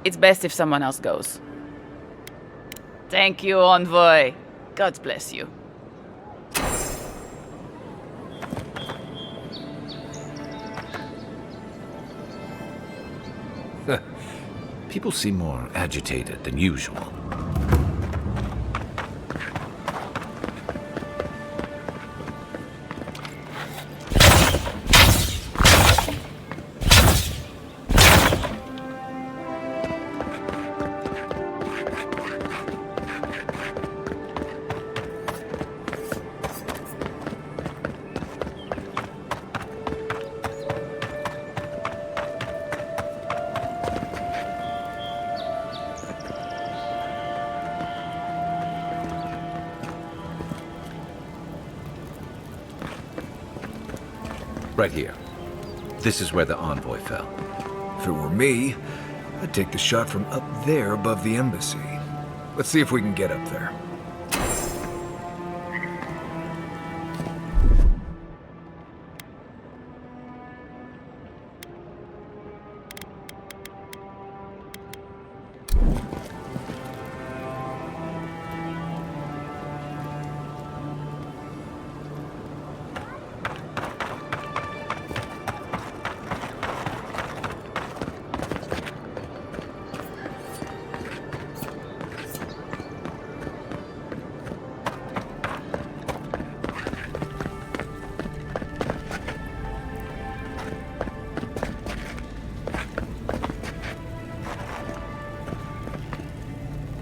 It's best if someone else goes. Thank you, envoy. God bless you. People seem more agitated than usual. Right here. This is where the envoy fell. If it were me, I'd take the shot from up there above the embassy. Let's see if we can get up there.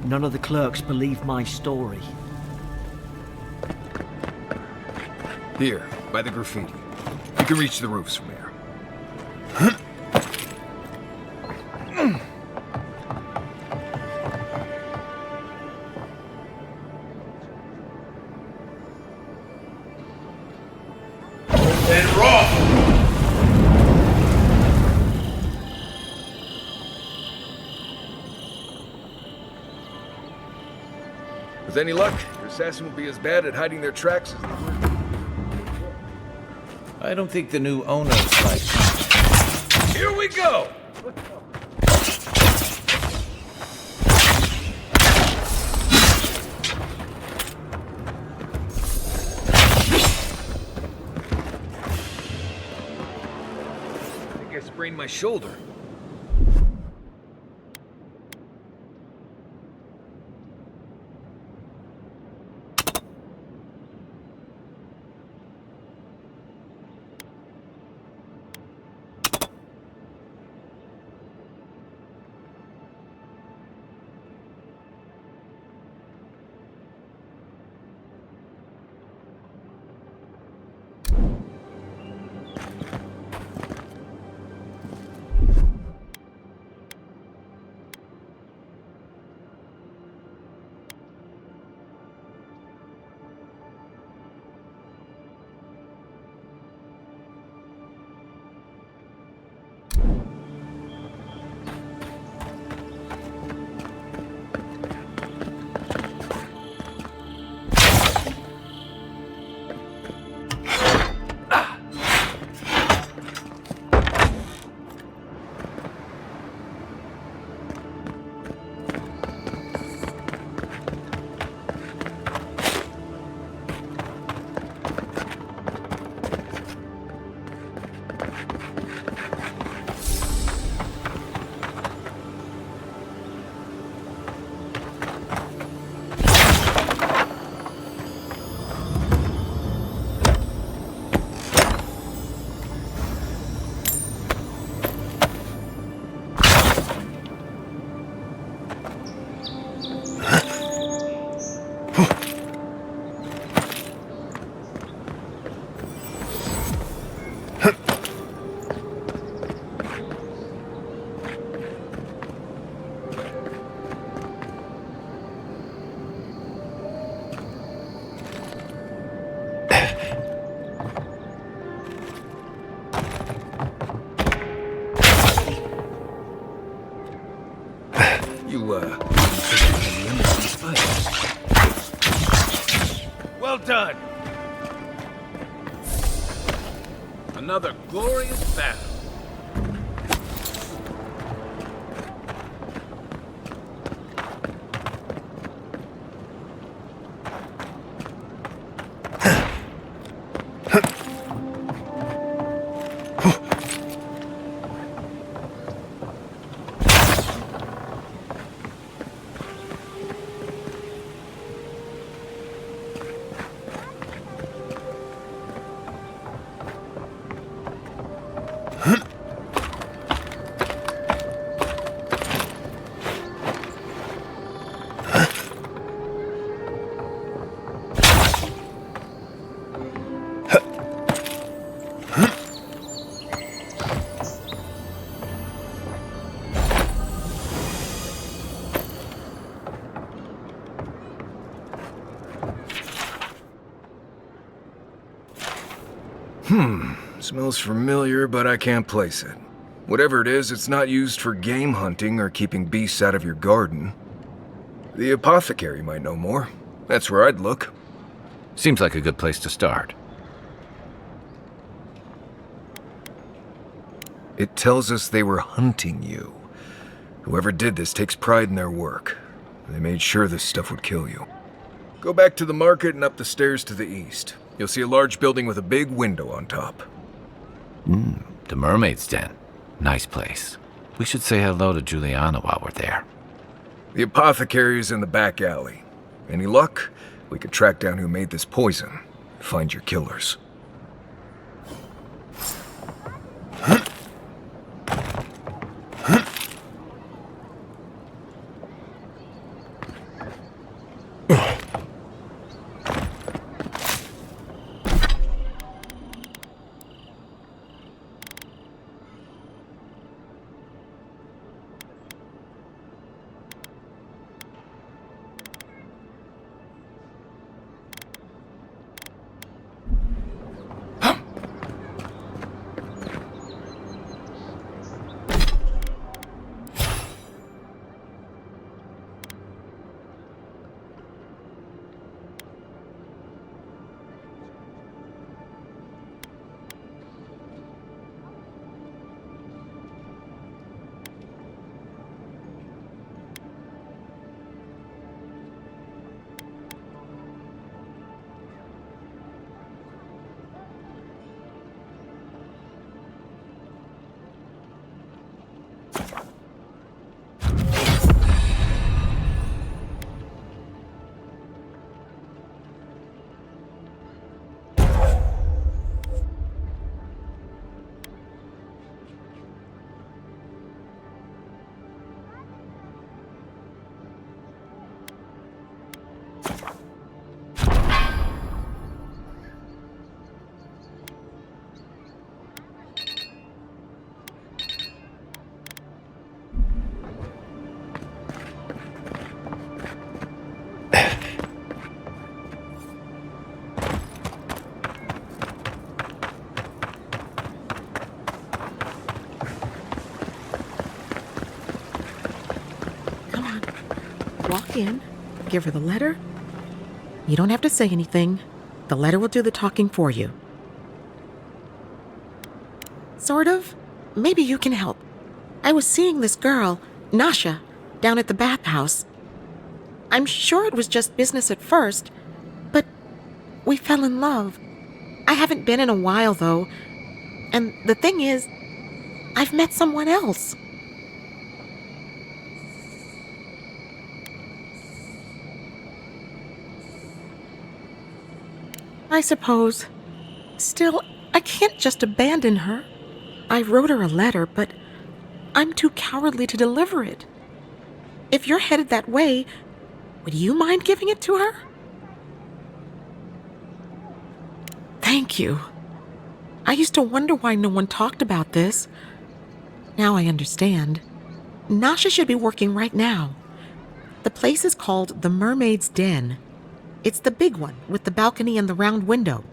None of the clerks believe my story. Here, by the graffiti. You can reach the roofs from here. And rough! With any luck, your assassin will be as bad at hiding their tracks as they were. I don't think the new owners like... Here we go! I think I sprained my shoulder. the embassy's fight. Well done. Another glorious battle. Smells familiar, but I can't place it. Whatever it is, it's not used for game hunting or keeping beasts out of your garden. The apothecary might know more. That's where I'd look. Seems like a good place to start. It tells us they were hunting you. Whoever did this takes pride in their work. They made sure this stuff would kill you. Go back to the market and up the stairs to the east. You'll see a large building with a big window on top. The Mermaid's Den. Nice place. We should say hello to Juliana while we're there. The apothecary is in the back alley. Any luck? We could track down who made this poison. Find your killers. Walk in, give her the letter. You don't have to say anything. The letter will do the talking for you. Sort of. Maybe you can help. I was seeing this girl, Nasha, down at the bathhouse. I'm sure it was just business at first, but we fell in love. I haven't been in a while, though. And the thing is, I've met someone else. I suppose. Still, I can't just abandon her. I wrote her a letter, but I'm too cowardly to deliver it. If you're headed that way, would you mind giving it to her? Thank you. I used to wonder why no one talked about this. Now I understand. Nasha should be working right now. The place is called the Mermaid's Den. It's the big one with the balcony and the round window.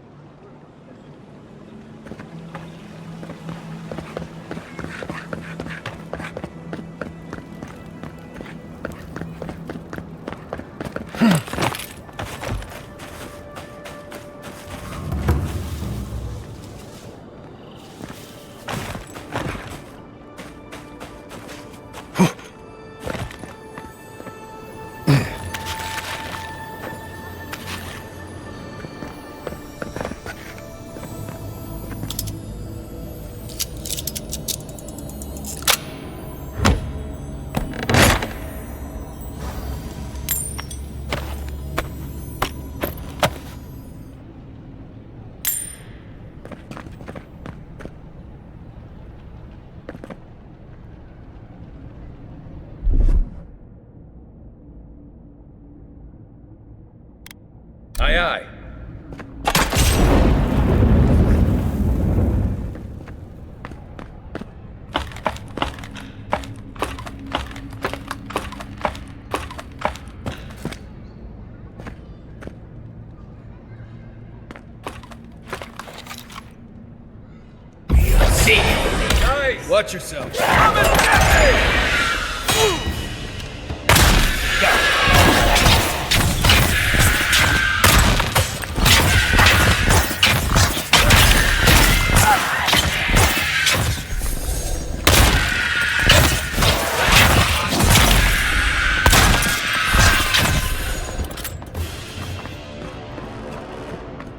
See? Nice! Watch yourself.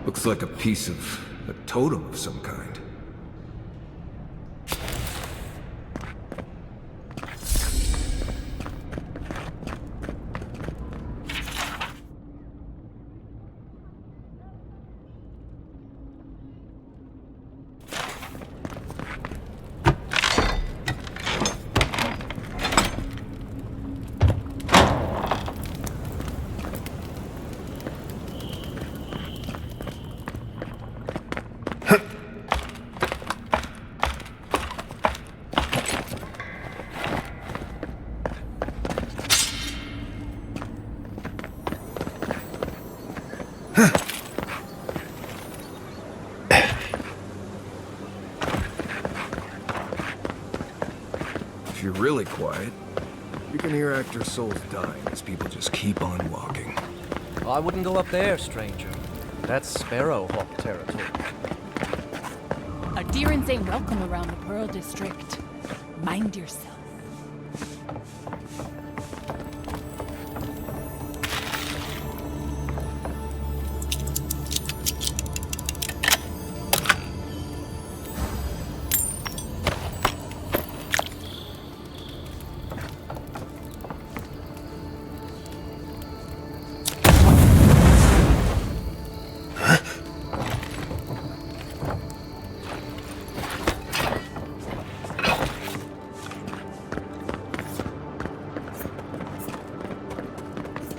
Looks like a piece of a totem of some kind. If you're really quiet, you can hear actors' souls dying as people just keep on walking. I wouldn't go up there, stranger. That's Sparrowhawk territory. Adherents ain't welcome around the Pearl District. Mind yourself.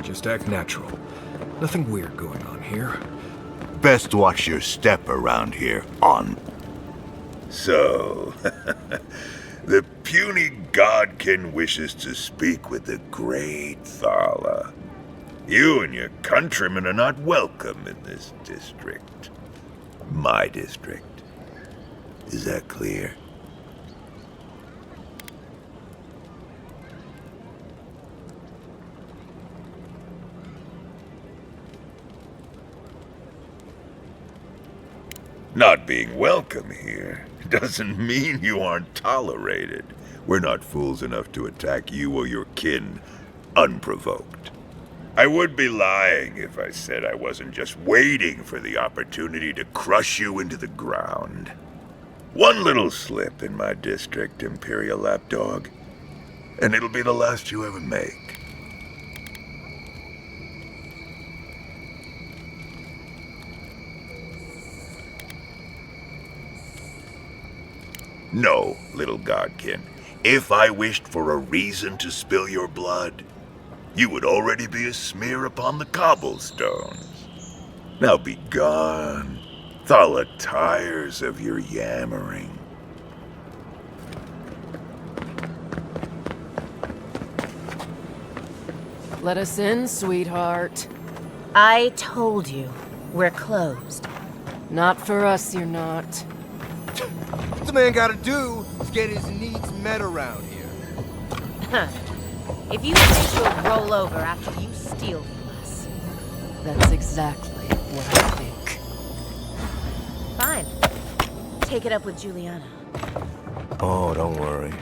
Just act natural. Nothing weird going on here. Best watch your step around here, on. So, the puny godkin wishes to speak with the great Thala. You and your countrymen are not welcome in this district. My district. Is that clear? Not being welcome here doesn't mean you aren't tolerated. We're not fools enough to attack you or your kin unprovoked. I would be lying if I said I wasn't just waiting for the opportunity to crush you into the ground. One little slip in my district, Imperial Lapdog, and it'll be the last you ever make. No, little godkin. If I wished for a reason to spill your blood, you would already be a smear upon the cobblestones. Now be gone. Thala tires of your yammering. Let us in, sweetheart. I told you, we're closed. Not for us, you're not. What the man gotta do is get his needs met around here. Huh. If you think you'll roll over after you steal from us. That's exactly what I think. Fine. Take it up with Juliana. Oh, don't worry.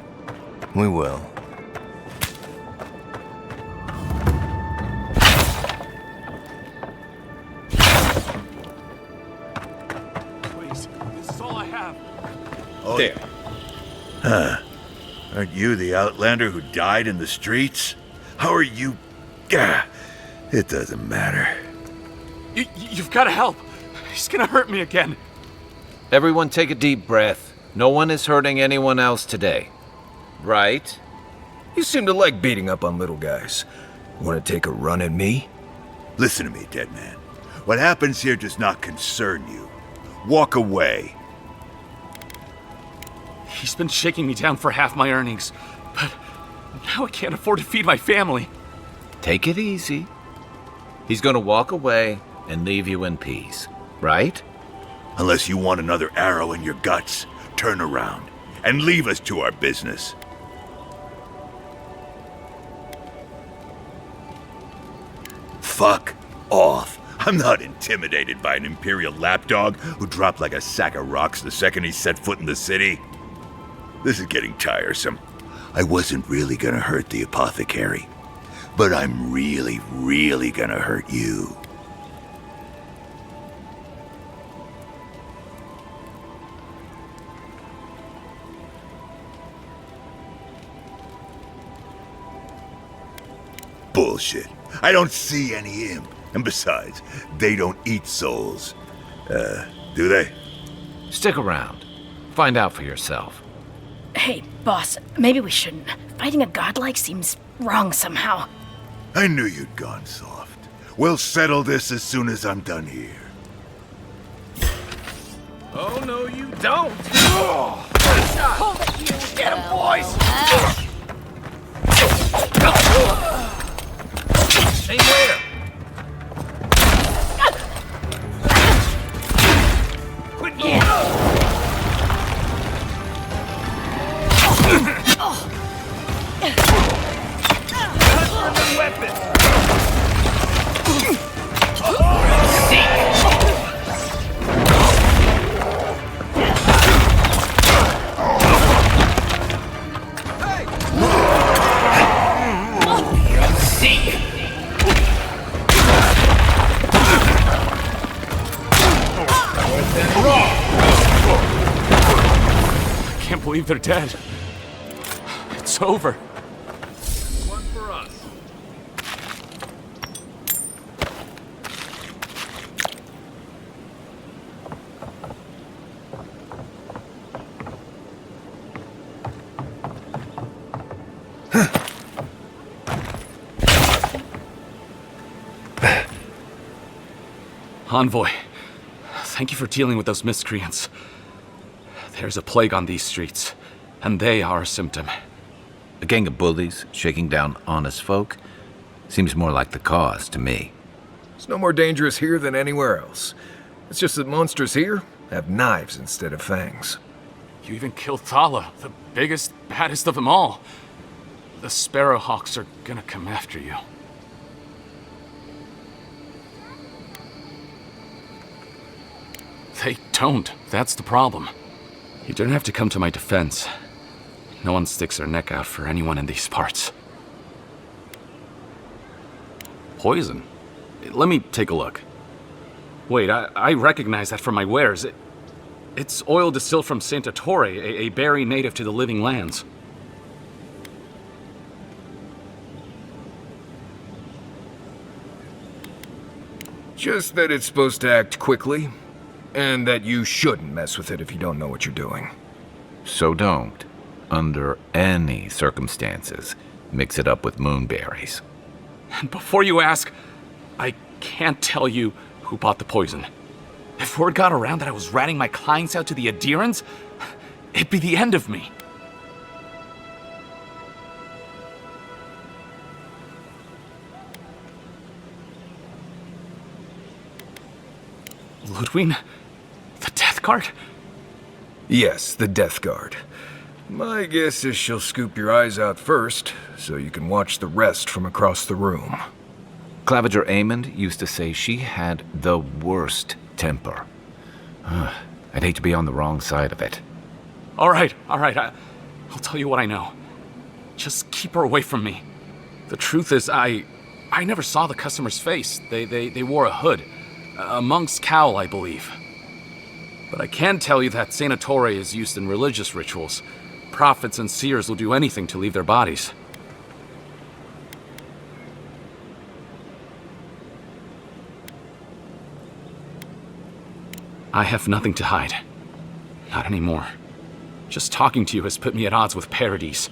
We will. Please, this is all I have. Oh, there. Huh. Aren't you the outlander who died in the streets? How are you... Gah. It doesn't matter. You've got to help. He's gonna hurt me again. Everyone take a deep breath. No one is hurting anyone else today. Right? You seem to like beating up on little guys. Want to take a run at me? Listen to me, dead man. What happens here does not concern you. Walk away. He's been shaking me down for half my earnings, but now I can't afford to feed my family. Take it easy. He's gonna walk away and leave you in peace, right? Unless you want another arrow in your guts, turn around and leave us to our business. Fuck off. I'm not intimidated by an Imperial lapdog who dropped like a sack of rocks the second he set foot in the city. This is getting tiresome. I wasn't really gonna hurt the apothecary, but I'm really, really gonna hurt you. Bullshit. I don't see any imp. And besides, they don't eat souls. Do they? Stick around. Find out for yourself. Hey, boss, maybe we shouldn't. Fighting a godlike seems wrong somehow. I knew you'd gone soft. We'll settle this as soon as I'm done here. Oh, no, you don't! Oh. Get him, boys! Aim where? Quit moving! Weapon! I can't believe they're dead. It's over. One for us. Envoy, thank you for dealing with those miscreants. There's a plague on these streets, and they are a symptom. A gang of bullies shaking down honest folk seems more like the cause to me. It's no more dangerous here than anywhere else. It's just that monsters here have knives instead of fangs. You even killed Thala, the biggest, baddest of them all. The Sparrowhawks are gonna come after you. They don't. That's the problem. You don't have to come to my defense. No one sticks their neck out for anyone in these parts. Poison? Let me take a look. Wait, I recognize that from my wares. It's oil distilled from Santa Torre, a berry native to the Living Lands. Just that it's supposed to act quickly, and that you shouldn't mess with it if you don't know what you're doing. So don't, under any circumstances, mix it up with moonberries. And before you ask, I can't tell you who bought the poison. If word got around that I was ratting my clients out to the Adherents, it'd be the end of me. Ludwig? The Death Guard? Yes, the Death Guard. My guess is she'll scoop your eyes out first, so you can watch the rest from across the room. Claviger Amond used to say she had the worst temper. I'd hate to be on the wrong side of it. All right. I'll tell you what I know. Just keep her away from me. The truth is, I never saw the customer's face. They wore a hood. A monk's cowl, I believe. But I can tell you that Santa Torre is used in religious rituals. Prophets and seers will do anything to leave their bodies. I have nothing to hide. Not anymore. Just talking to you has put me at odds with Paradis.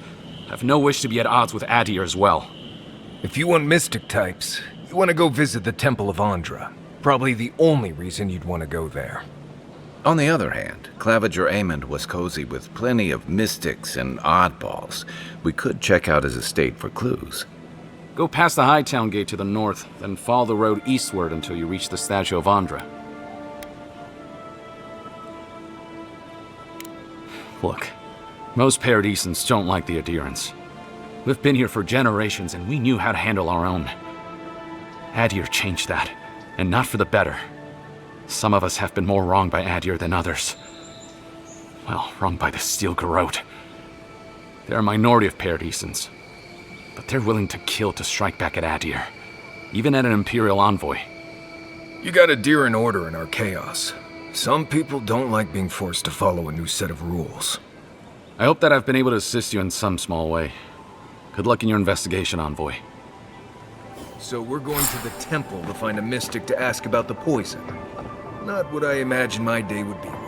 I have no wish to be at odds with Adir as well. If you want mystic types, you want to go visit the Temple of Andra. Probably the only reason you'd want to go there. On the other hand, Claviger Amond was cozy with plenty of mystics and oddballs. We could check out his estate for clues. Go past the Hightown Gate to the north, then follow the road eastward until you reach the statue of Andra. Look, most Paradisans don't like the adherents. We've been here for generations and we knew how to handle our own. Adir changed that, and not for the better. Some of us have been more wronged by Adir than others. Well, wronged by the Steel Garrote. They're a minority of Paradisans, but they're willing to kill to strike back at Adir, even at an Imperial envoy. You got Adir in order in our chaos. Some people don't like being forced to follow a new set of rules. I hope that I've been able to assist you in some small way. Good luck in your investigation, Envoy. So we're going to the temple to find a mystic to ask about the poison. Not what I imagined my day would be like.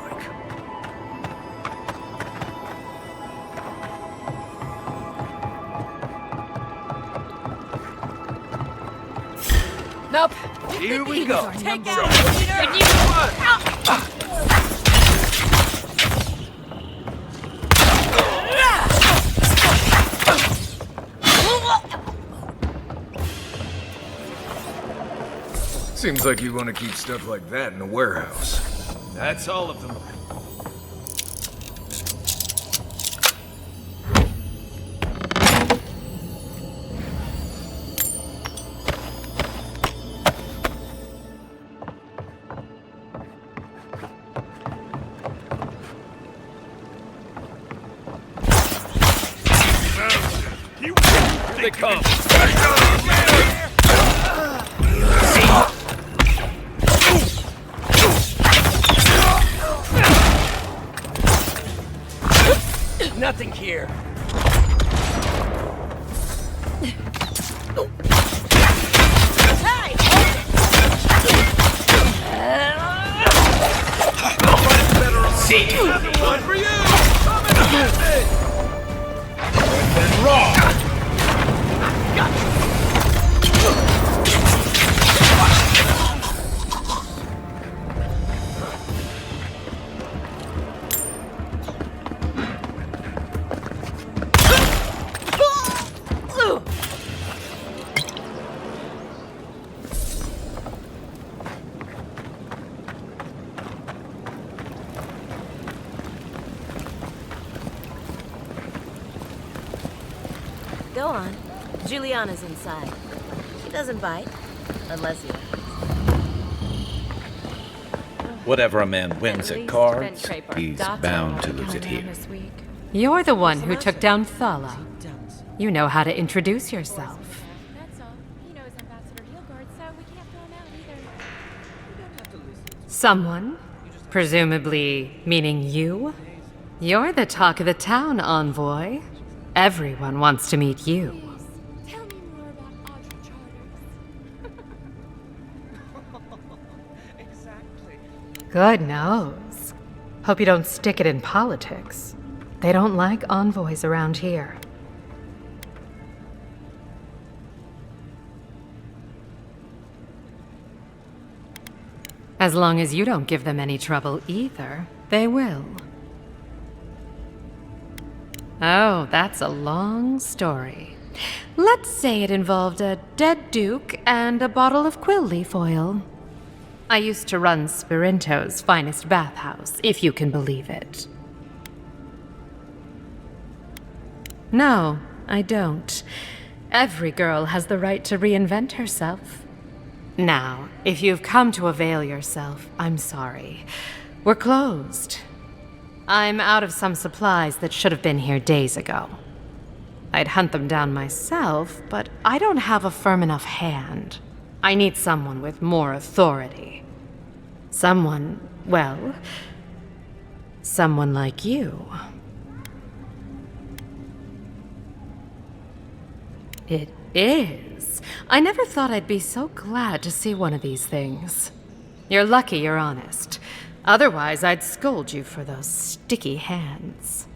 Nope. Here we go. Take out. Seems like you want to keep stuff like that in a warehouse. That's all of them. Here they come. Nothing here. See, one for you. Come and get it. And raw. Go on. Juliana's inside. She doesn't bite. Unless you... Whatever a man wins at cards, he's bound to lose it here. You're the one who took down Thala. You know how to introduce yourself. Someone? Presumably meaning you? You're the talk of the town, Envoy. Everyone wants to meet you. Good nose. Hope you don't stick it in politics. They don't like envoys around here. As long as you don't give them any trouble either, they will. Oh, that's a long story. Let's say it involved a dead duke and a bottle of quill leaf oil. I used to run Spirinto's finest bathhouse, if you can believe it. No, I don't. Every girl has the right to reinvent herself. Now, if you've come to avail yourself, I'm sorry. We're closed. I'm out of some supplies that should have been here days ago. I'd hunt them down myself, but I don't have a firm enough hand. I need someone with more authority. Someone, well, someone like you. It is. I never thought I'd be so glad to see one of these things. You're lucky you're honest. Otherwise, I'd scold you for those sticky hands.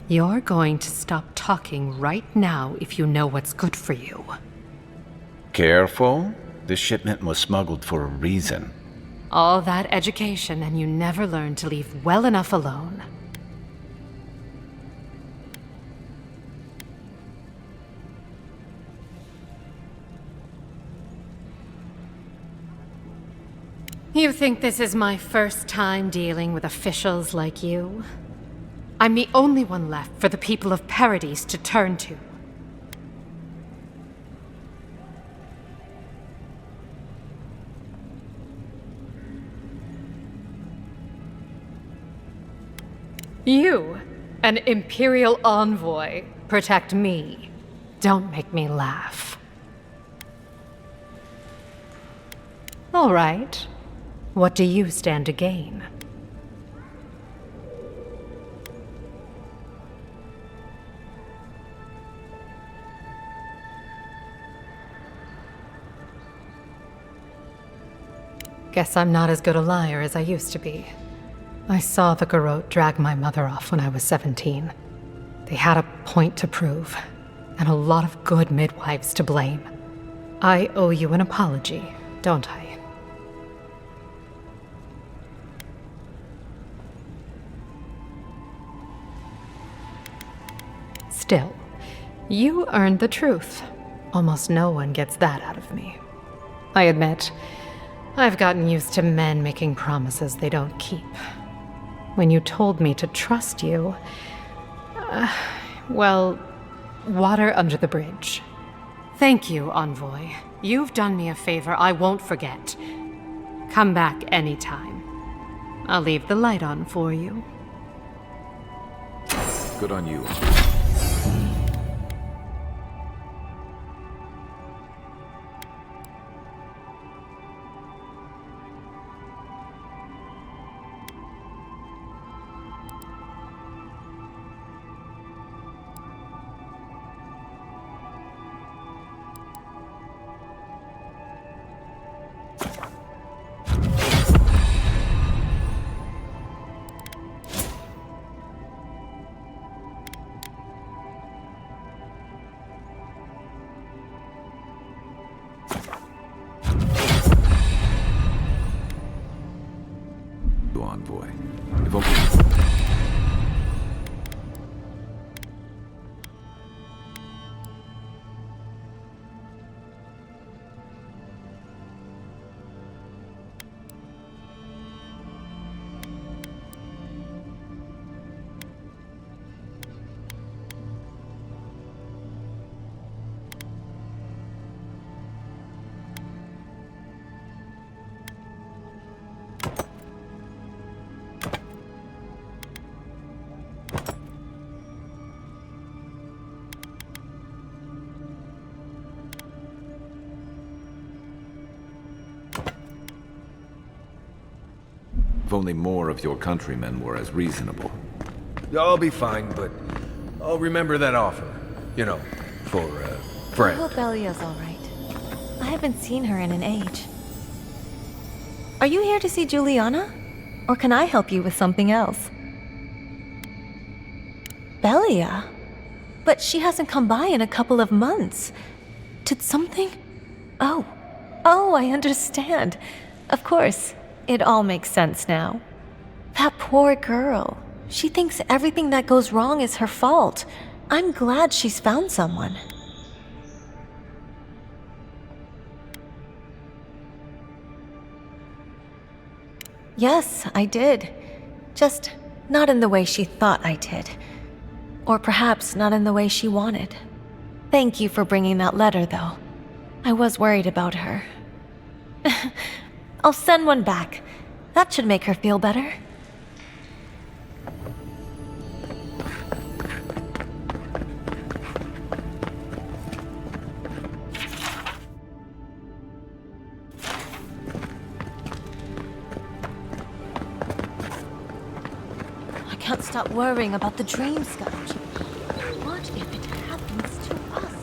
You're going to stop talking right now if you know what's good for you. Careful. This shipment was smuggled for a reason. All that education and you never learned to leave well enough alone. You think this is my first time dealing with officials like you? I'm the only one left for the people of Paradise to turn to. You, an Imperial envoy, protect me. Don't make me laugh. All right. What do you stand to gain? Guess I'm not as good a liar as I used to be. I saw the Garrote drag my mother off when I was 17. They had a point to prove, and a lot of good midwives to blame. I owe you an apology, don't I? Still, you earned the truth. Almost no one gets that out of me. I admit, I've gotten used to men making promises they don't keep. When you told me to trust you, well, water under the bridge. Thank you, Envoy. You've done me a favor I won't forget. Come back anytime. I'll leave the light on for you. Good on you. Envoy. If only more of your countrymen were as reasonable. I'll be fine, but I'll remember that offer. You know, for I Fred. hope Elia's all right. I haven't seen her in an age. Are you here to see Juliana? Or can I help you with something else? Belia? But she hasn't come by in a couple of months. Did something? Oh, I understand. Of course. It all makes sense now. That poor girl. She thinks everything that goes wrong is her fault. I'm glad she's found someone. Yes, I did. Just not in the way she thought I did. Or perhaps not in the way she wanted. Thank you for bringing that letter, though. I was worried about her. I'll send one back. That should make her feel better. I can't stop worrying about the dream scourge. What if it happens to us?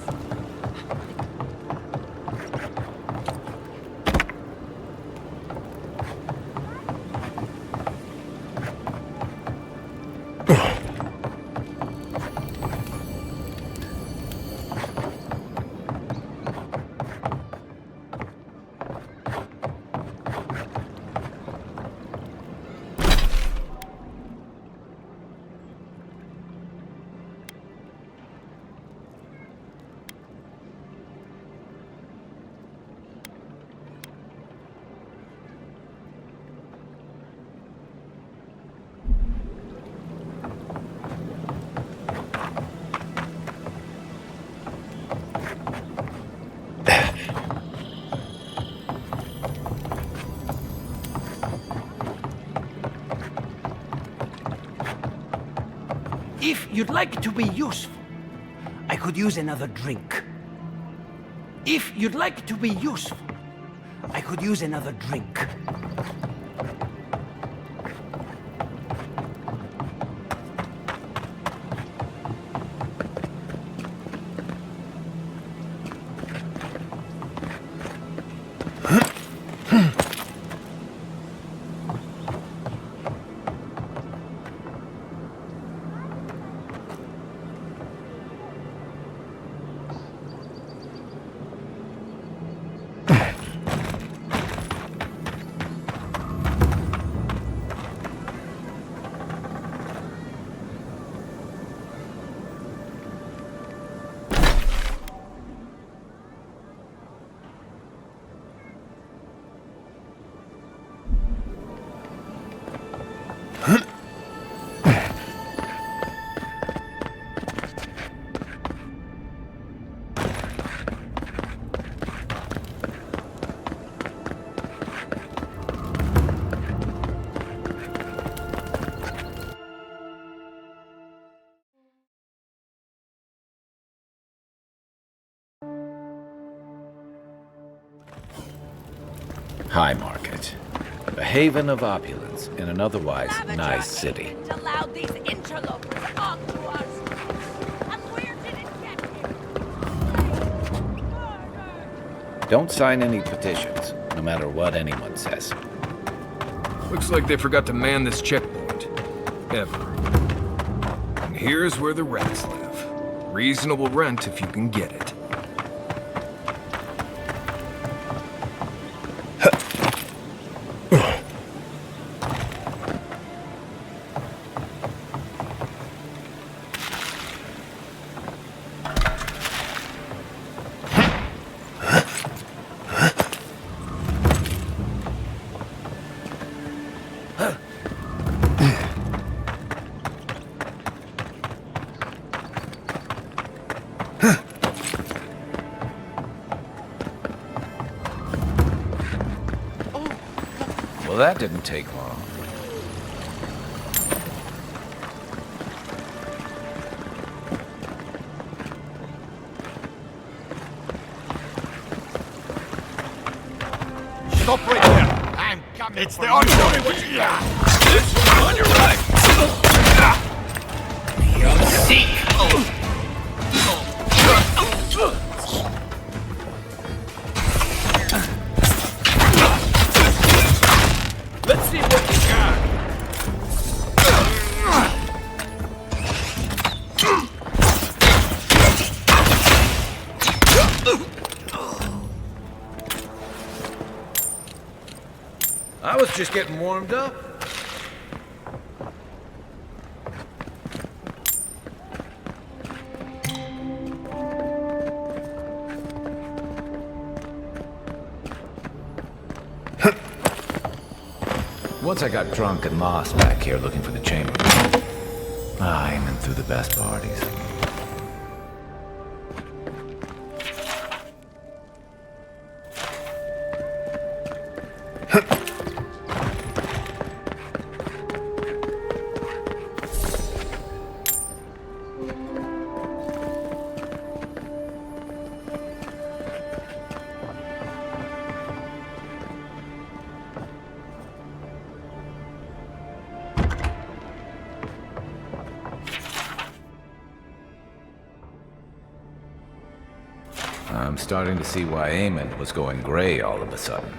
If you'd like to be useful, I could use another drink. If you'd like to be useful, I could use another drink. High Market. A haven of opulence in an otherwise nice city. Allowed these interlopers onto us. And where did it get here? Don't sign any petitions, no matter what anyone says. Looks like they forgot to man this checkpoint. Ever. And here's where the rats live. Reasonable rent if you can get it. Well, that didn't take long. Stop right there! I'm coming. It's the ongoing. This one on your right. You'll seek. Let's see what you got. I was just getting warmed up. Once I got drunk and lost back here looking for the chamber. Aiming through the best parties. I'm starting to see why Eamon was going gray all of a sudden.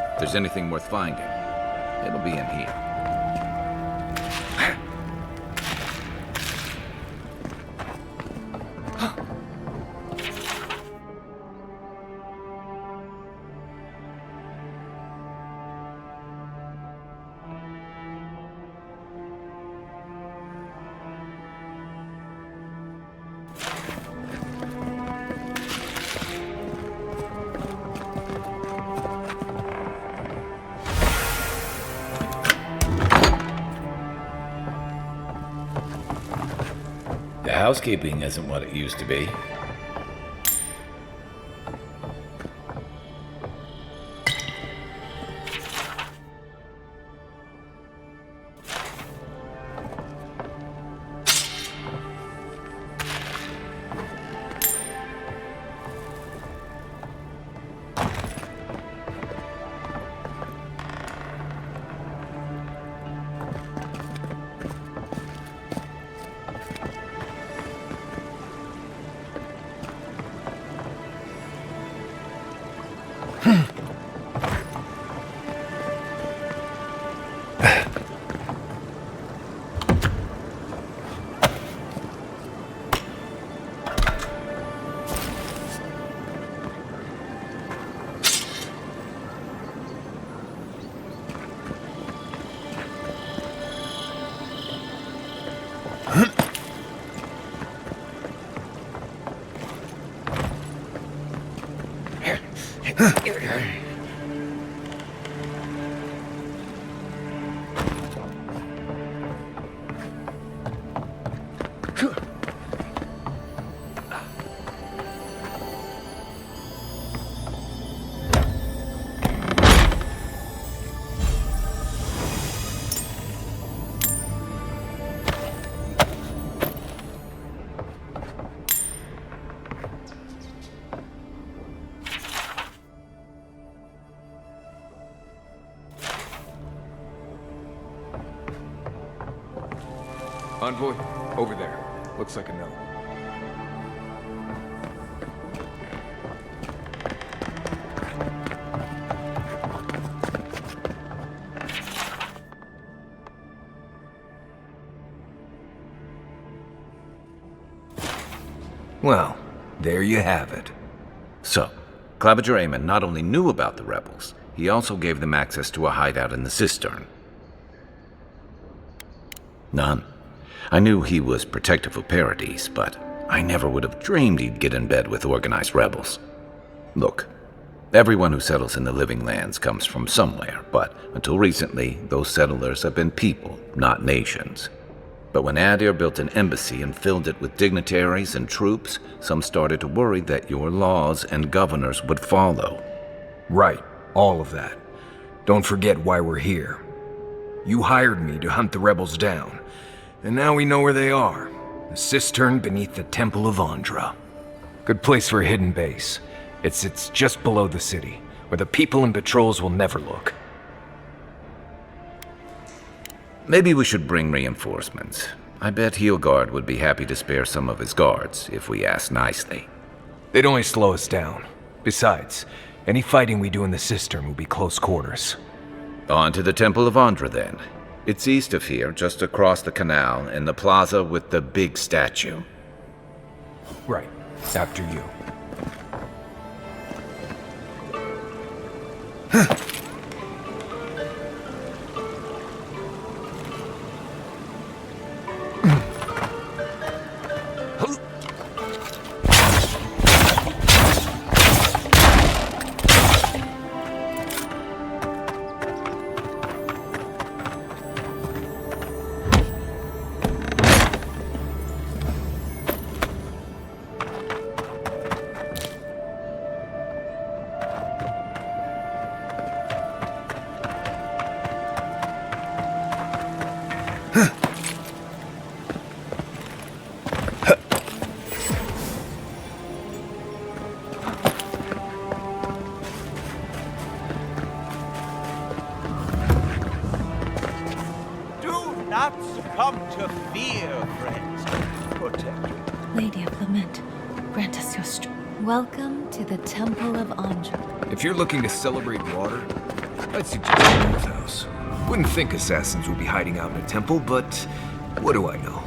If there's anything worth finding, it'll be in here. housekeeping isn't what it used to be. Envoy, over there. Looks like a no. Well, there you have it. So, Claviger Amon not only knew about the rebels, he also gave them access to a hideout in the cistern. None. I knew he was protective of Paradise, but I never would have dreamed he'd get in bed with organized rebels. Look, everyone who settles in the Living Lands comes from somewhere, but until recently, those settlers have been people, not nations. But when Adir built an embassy and filled it with dignitaries and troops, some started to worry that your laws and governors would follow. Right, all of that. Don't forget why we're here. You hired me to hunt the rebels down. And now we know where they are. The cistern beneath the Temple of Andra. Good place for a hidden base. It sits just below the city, where the people and patrols will never look. Maybe we should bring reinforcements. I bet Heelguard would be happy to spare some of his guards, if we ask nicely. They'd only slow us down. Besides, any fighting we do in the cistern will be close quarters. On to the Temple of Andra, then. It's east of here, just across the canal, in the plaza with the big statue. Right. After you. Not succumb to fear, friends. Protect. Lady of Lament, grant us your strength. Welcome to the Temple of Andra. If you're looking to celebrate water, I'd suggest a bathhouse. Wouldn't think assassins would be hiding out in a temple, but what do I know?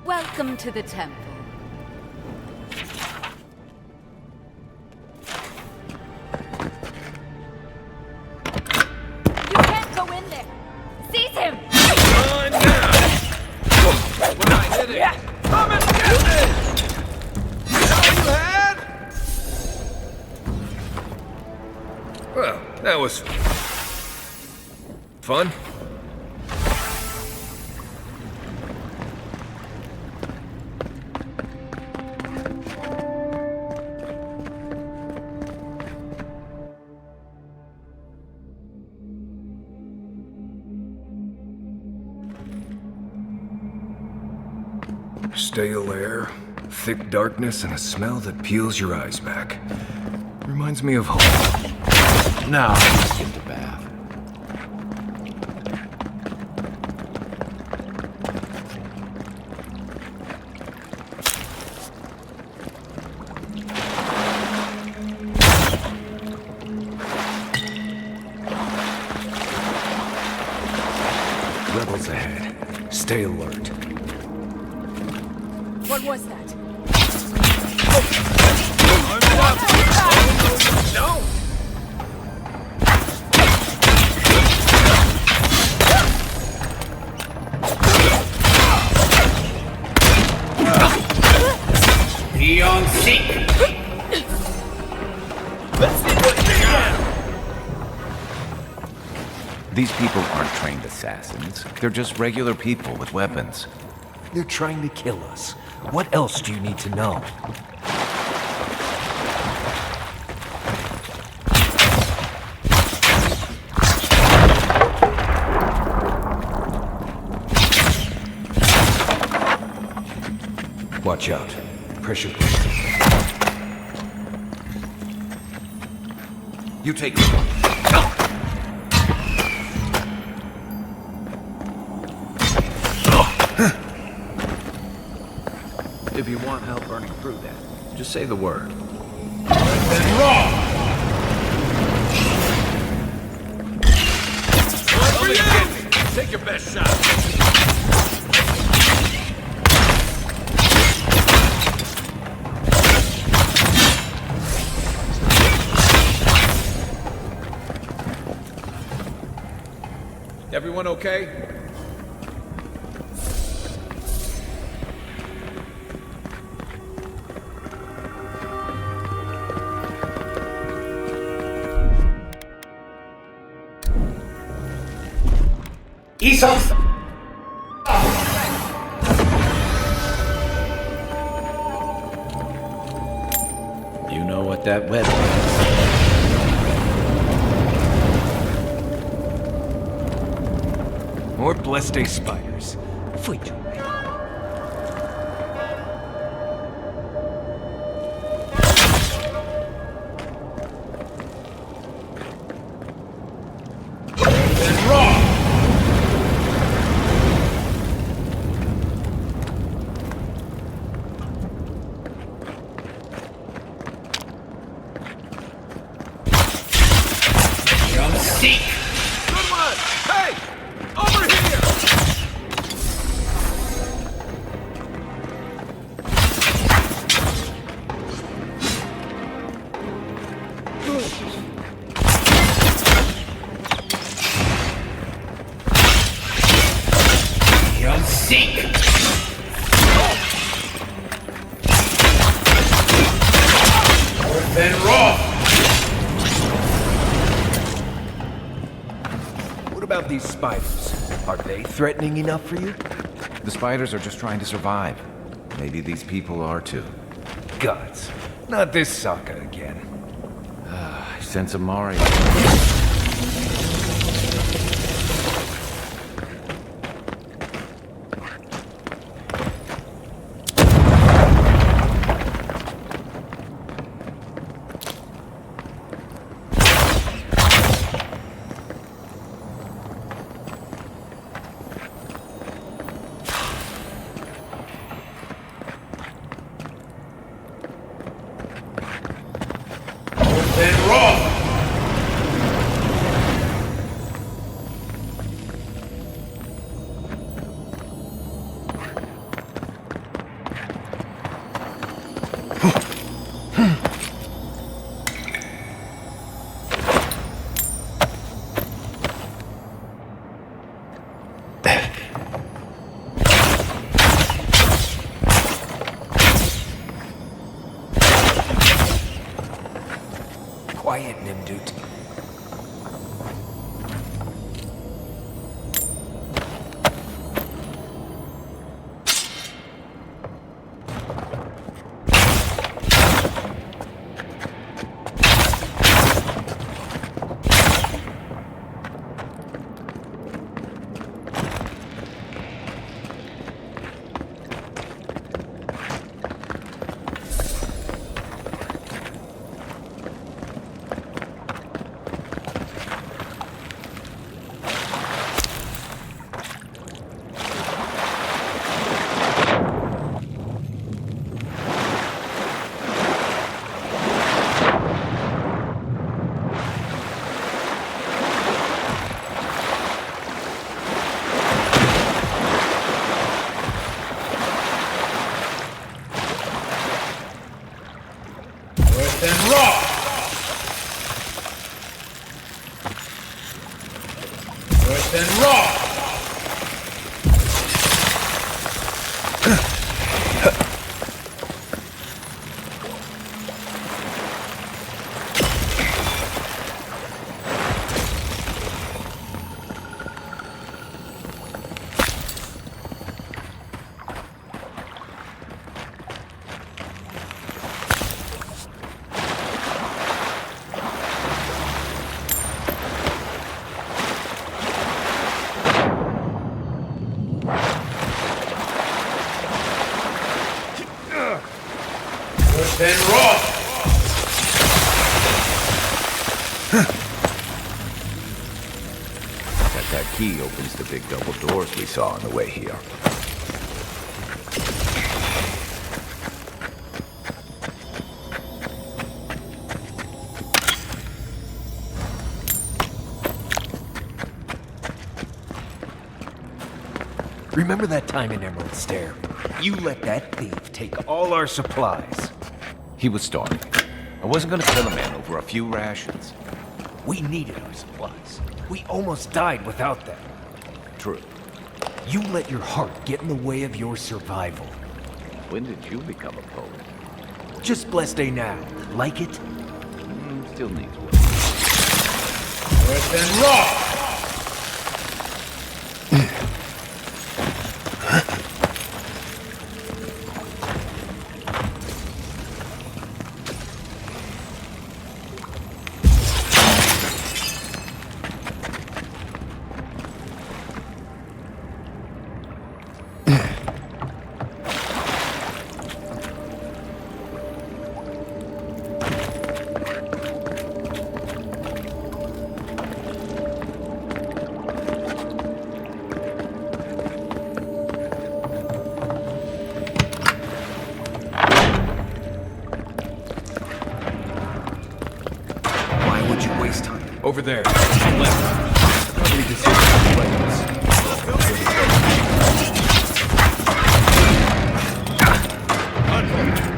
Welcome to the temple. You can't go in there. Seize him! On now! When I hit it, come and get it! Is that what you had? Well, that was Stale air, thick darkness, and a smell that peels your eyes back. Reminds me of home. Now, let's get to bath. Rebels ahead. Stay alert. What was that? No! Be on seek! Let's see what you got! These people aren't trained assassins. They're just regular people with weapons. They're trying to kill us. What else do you need to know? Watch out. Pressure point. You take it. If you want help burning through that, just say the word. And wrong! For you! Take your best shot. Everyone okay? Esos! You know what that web is. More blessed spiders. Fui tu. Good one! Hey! Over here! You'll seek! North and raw! What about these spiders? Are they threatening enough for you? The spiders are just trying to survive. Maybe these people are too. Gods. Not this sucker again. I sense a Mario. Then raw! Quiet, Nimdut. That key opens the big double doors we saw on the way here. Remember that time in Emerald Stair? You let that thief take all our supplies. He was starving. I wasn't gonna kill a man over a few rations. We needed our supplies. We almost died without them. True. You let your heart get in the way of your survival. When did you become a poet? Just blessed day now. Like it? Still needs work. Earth and rock! Over there. Left. Probably decisions weapons.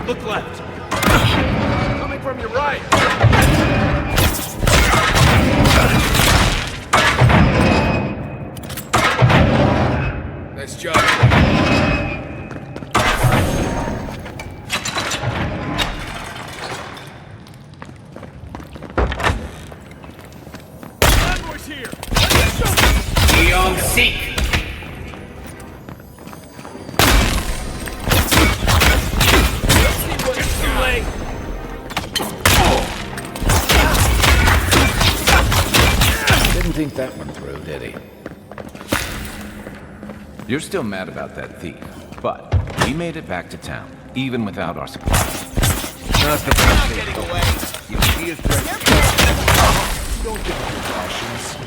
Look left. Coming from your right. Nice job. Seek! Didn't think that one through, did he? You're still mad about that thief, but we made it back to town, even without our supplies. Not the best thing. Getting away. You see his dress. Don't give up your passions.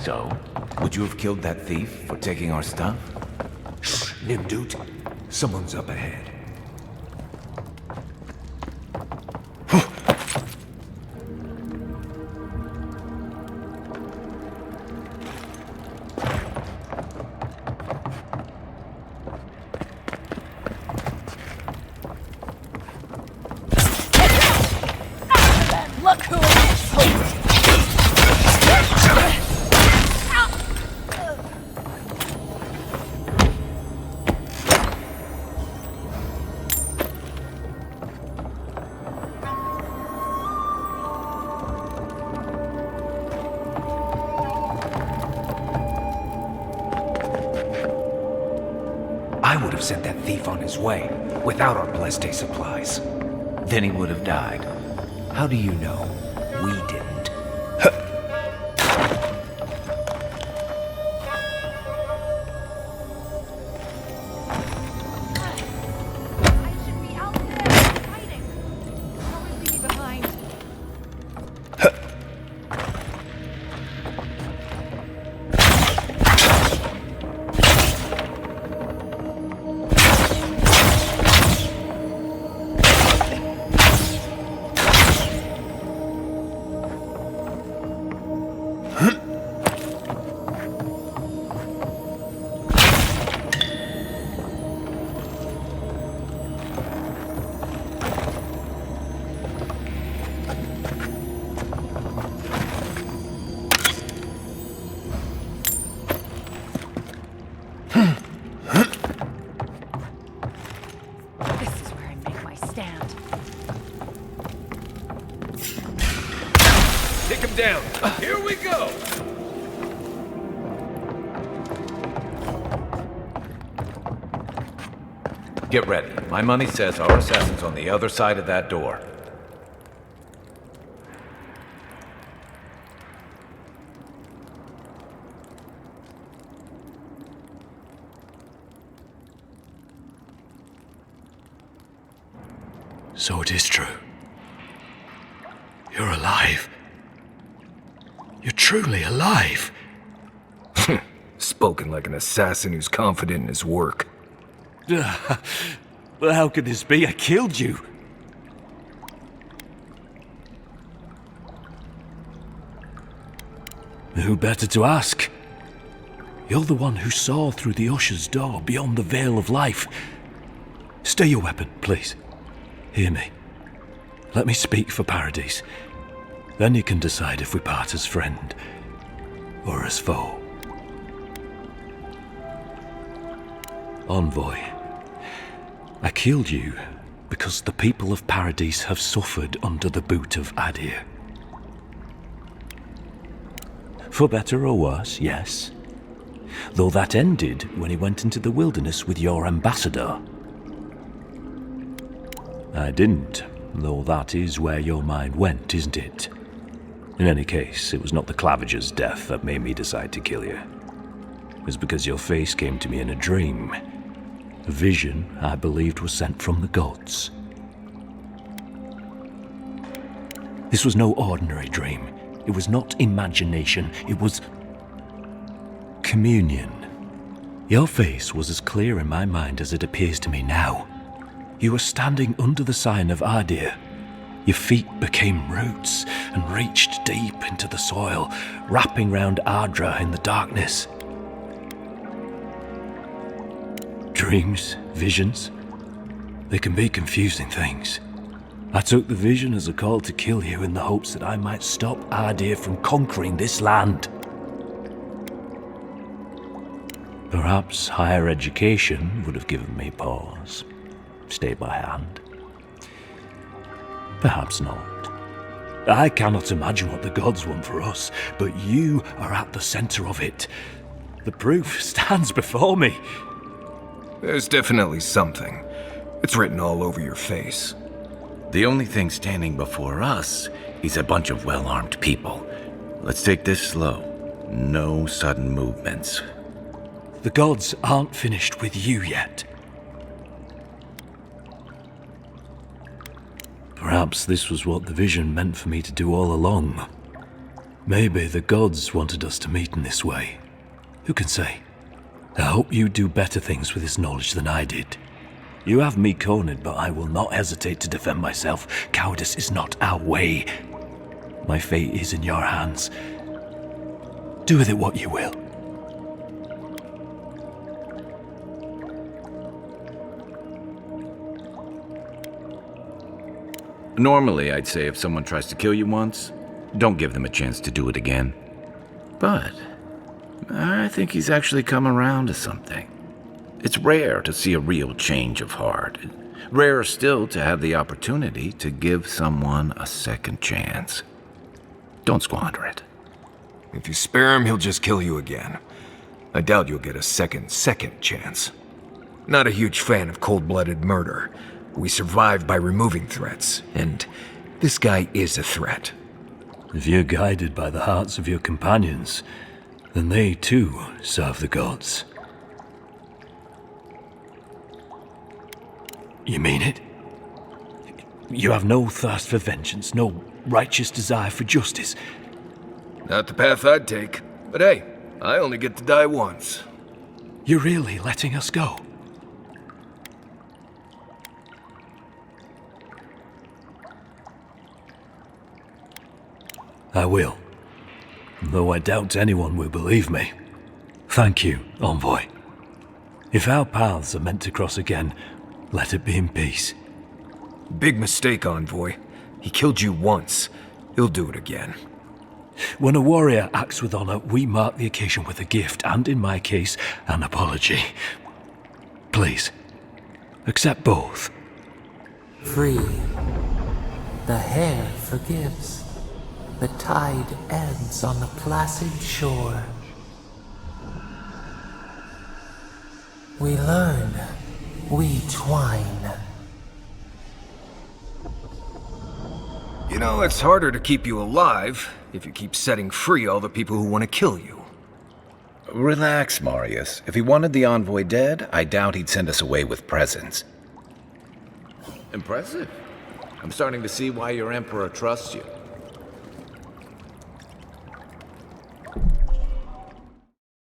So, would you have killed that thief for taking our stuff? Shh, Nimdut. Someone's up ahead. Look who it is! I would have sent that thief on his way without our blessed day supplies. Then he would have died. How do you know? We didn't. you go! Get ready. My money says our assassin's on the other side of that door. So it is true. You're alive. You're truly alive. Spoken like an assassin who's confident in his work. But how could this be? I killed you. Who better to ask? You're the one who saw through the usher's door beyond the veil of life. Stay your weapon, please. Hear me. Let me speak for Paradise. Then you can decide if we part as friend or as foe. Envoy, I killed you because the people of Paradise have suffered under the boot of Adir. For better or worse, yes. Though that ended when he went into the wilderness with your ambassador. I didn't, though that is where your mind went, isn't it? In any case, it was not the Clavager's death that made me decide to kill you. It was because your face came to me in a dream. A vision I believed was sent from the gods. This was no ordinary dream. It was not imagination. It was communion. Your face was as clear in my mind as it appears to me now. You were standing under the sign of Adir. Your feet became roots and reached deep into the soil, wrapping round Ardra in the darkness. Dreams, visions, they can be confusing things. I took the vision as a call to kill you in the hopes that I might stop Adir from conquering this land. Perhaps higher education would have given me pause. Stay my hand. Perhaps not. I cannot imagine what the gods want for us, but you are at the center of it. The proof stands before me. There's definitely something. It's written all over your face. The only thing standing before us is a bunch of well-armed people. Let's take this slow. No sudden movements. The gods aren't finished with you yet. Perhaps this was what the vision meant for me to do all along. Maybe the gods wanted us to meet in this way. Who can say? I hope you do better things with this knowledge than I did. You have me cornered, but I will not hesitate to defend myself. Cowardice is not our way. My fate is in your hands. Do with it what you will. Normally, I'd say if someone tries to kill you once, don't give them a chance to do it again. But I think he's actually come around to something. It's rare to see a real change of heart. Rarer still to have the opportunity to give someone a second chance. Don't squander it. If you spare him, he'll just kill you again. I doubt you'll get a second chance. Not a huge fan of cold-blooded murder. We survive by removing threats, and this guy is a threat. If you're guided by the hearts of your companions, then they too serve the gods. You mean it? You have no thirst for vengeance, no righteous desire for justice? Not the path I'd take, but hey, I only get to die once. You're really letting us go? I will. Though I doubt anyone will believe me. Thank you, Envoy. If our paths are meant to cross again, let it be in peace. Big mistake, Envoy. He killed you once. He'll do it again. When a warrior acts with honor, we mark the occasion with a gift, and in my case, an apology. Please, accept both. Free. The hair forgives. The tide ebbs on the placid shore. We learn, we twine. You know, it's harder to keep you alive if you keep setting free all the people who want to kill you. Relax, Marius. If he wanted the envoy dead, I doubt he'd send us away with presents. Impressive. I'm starting to see why your emperor trusts you.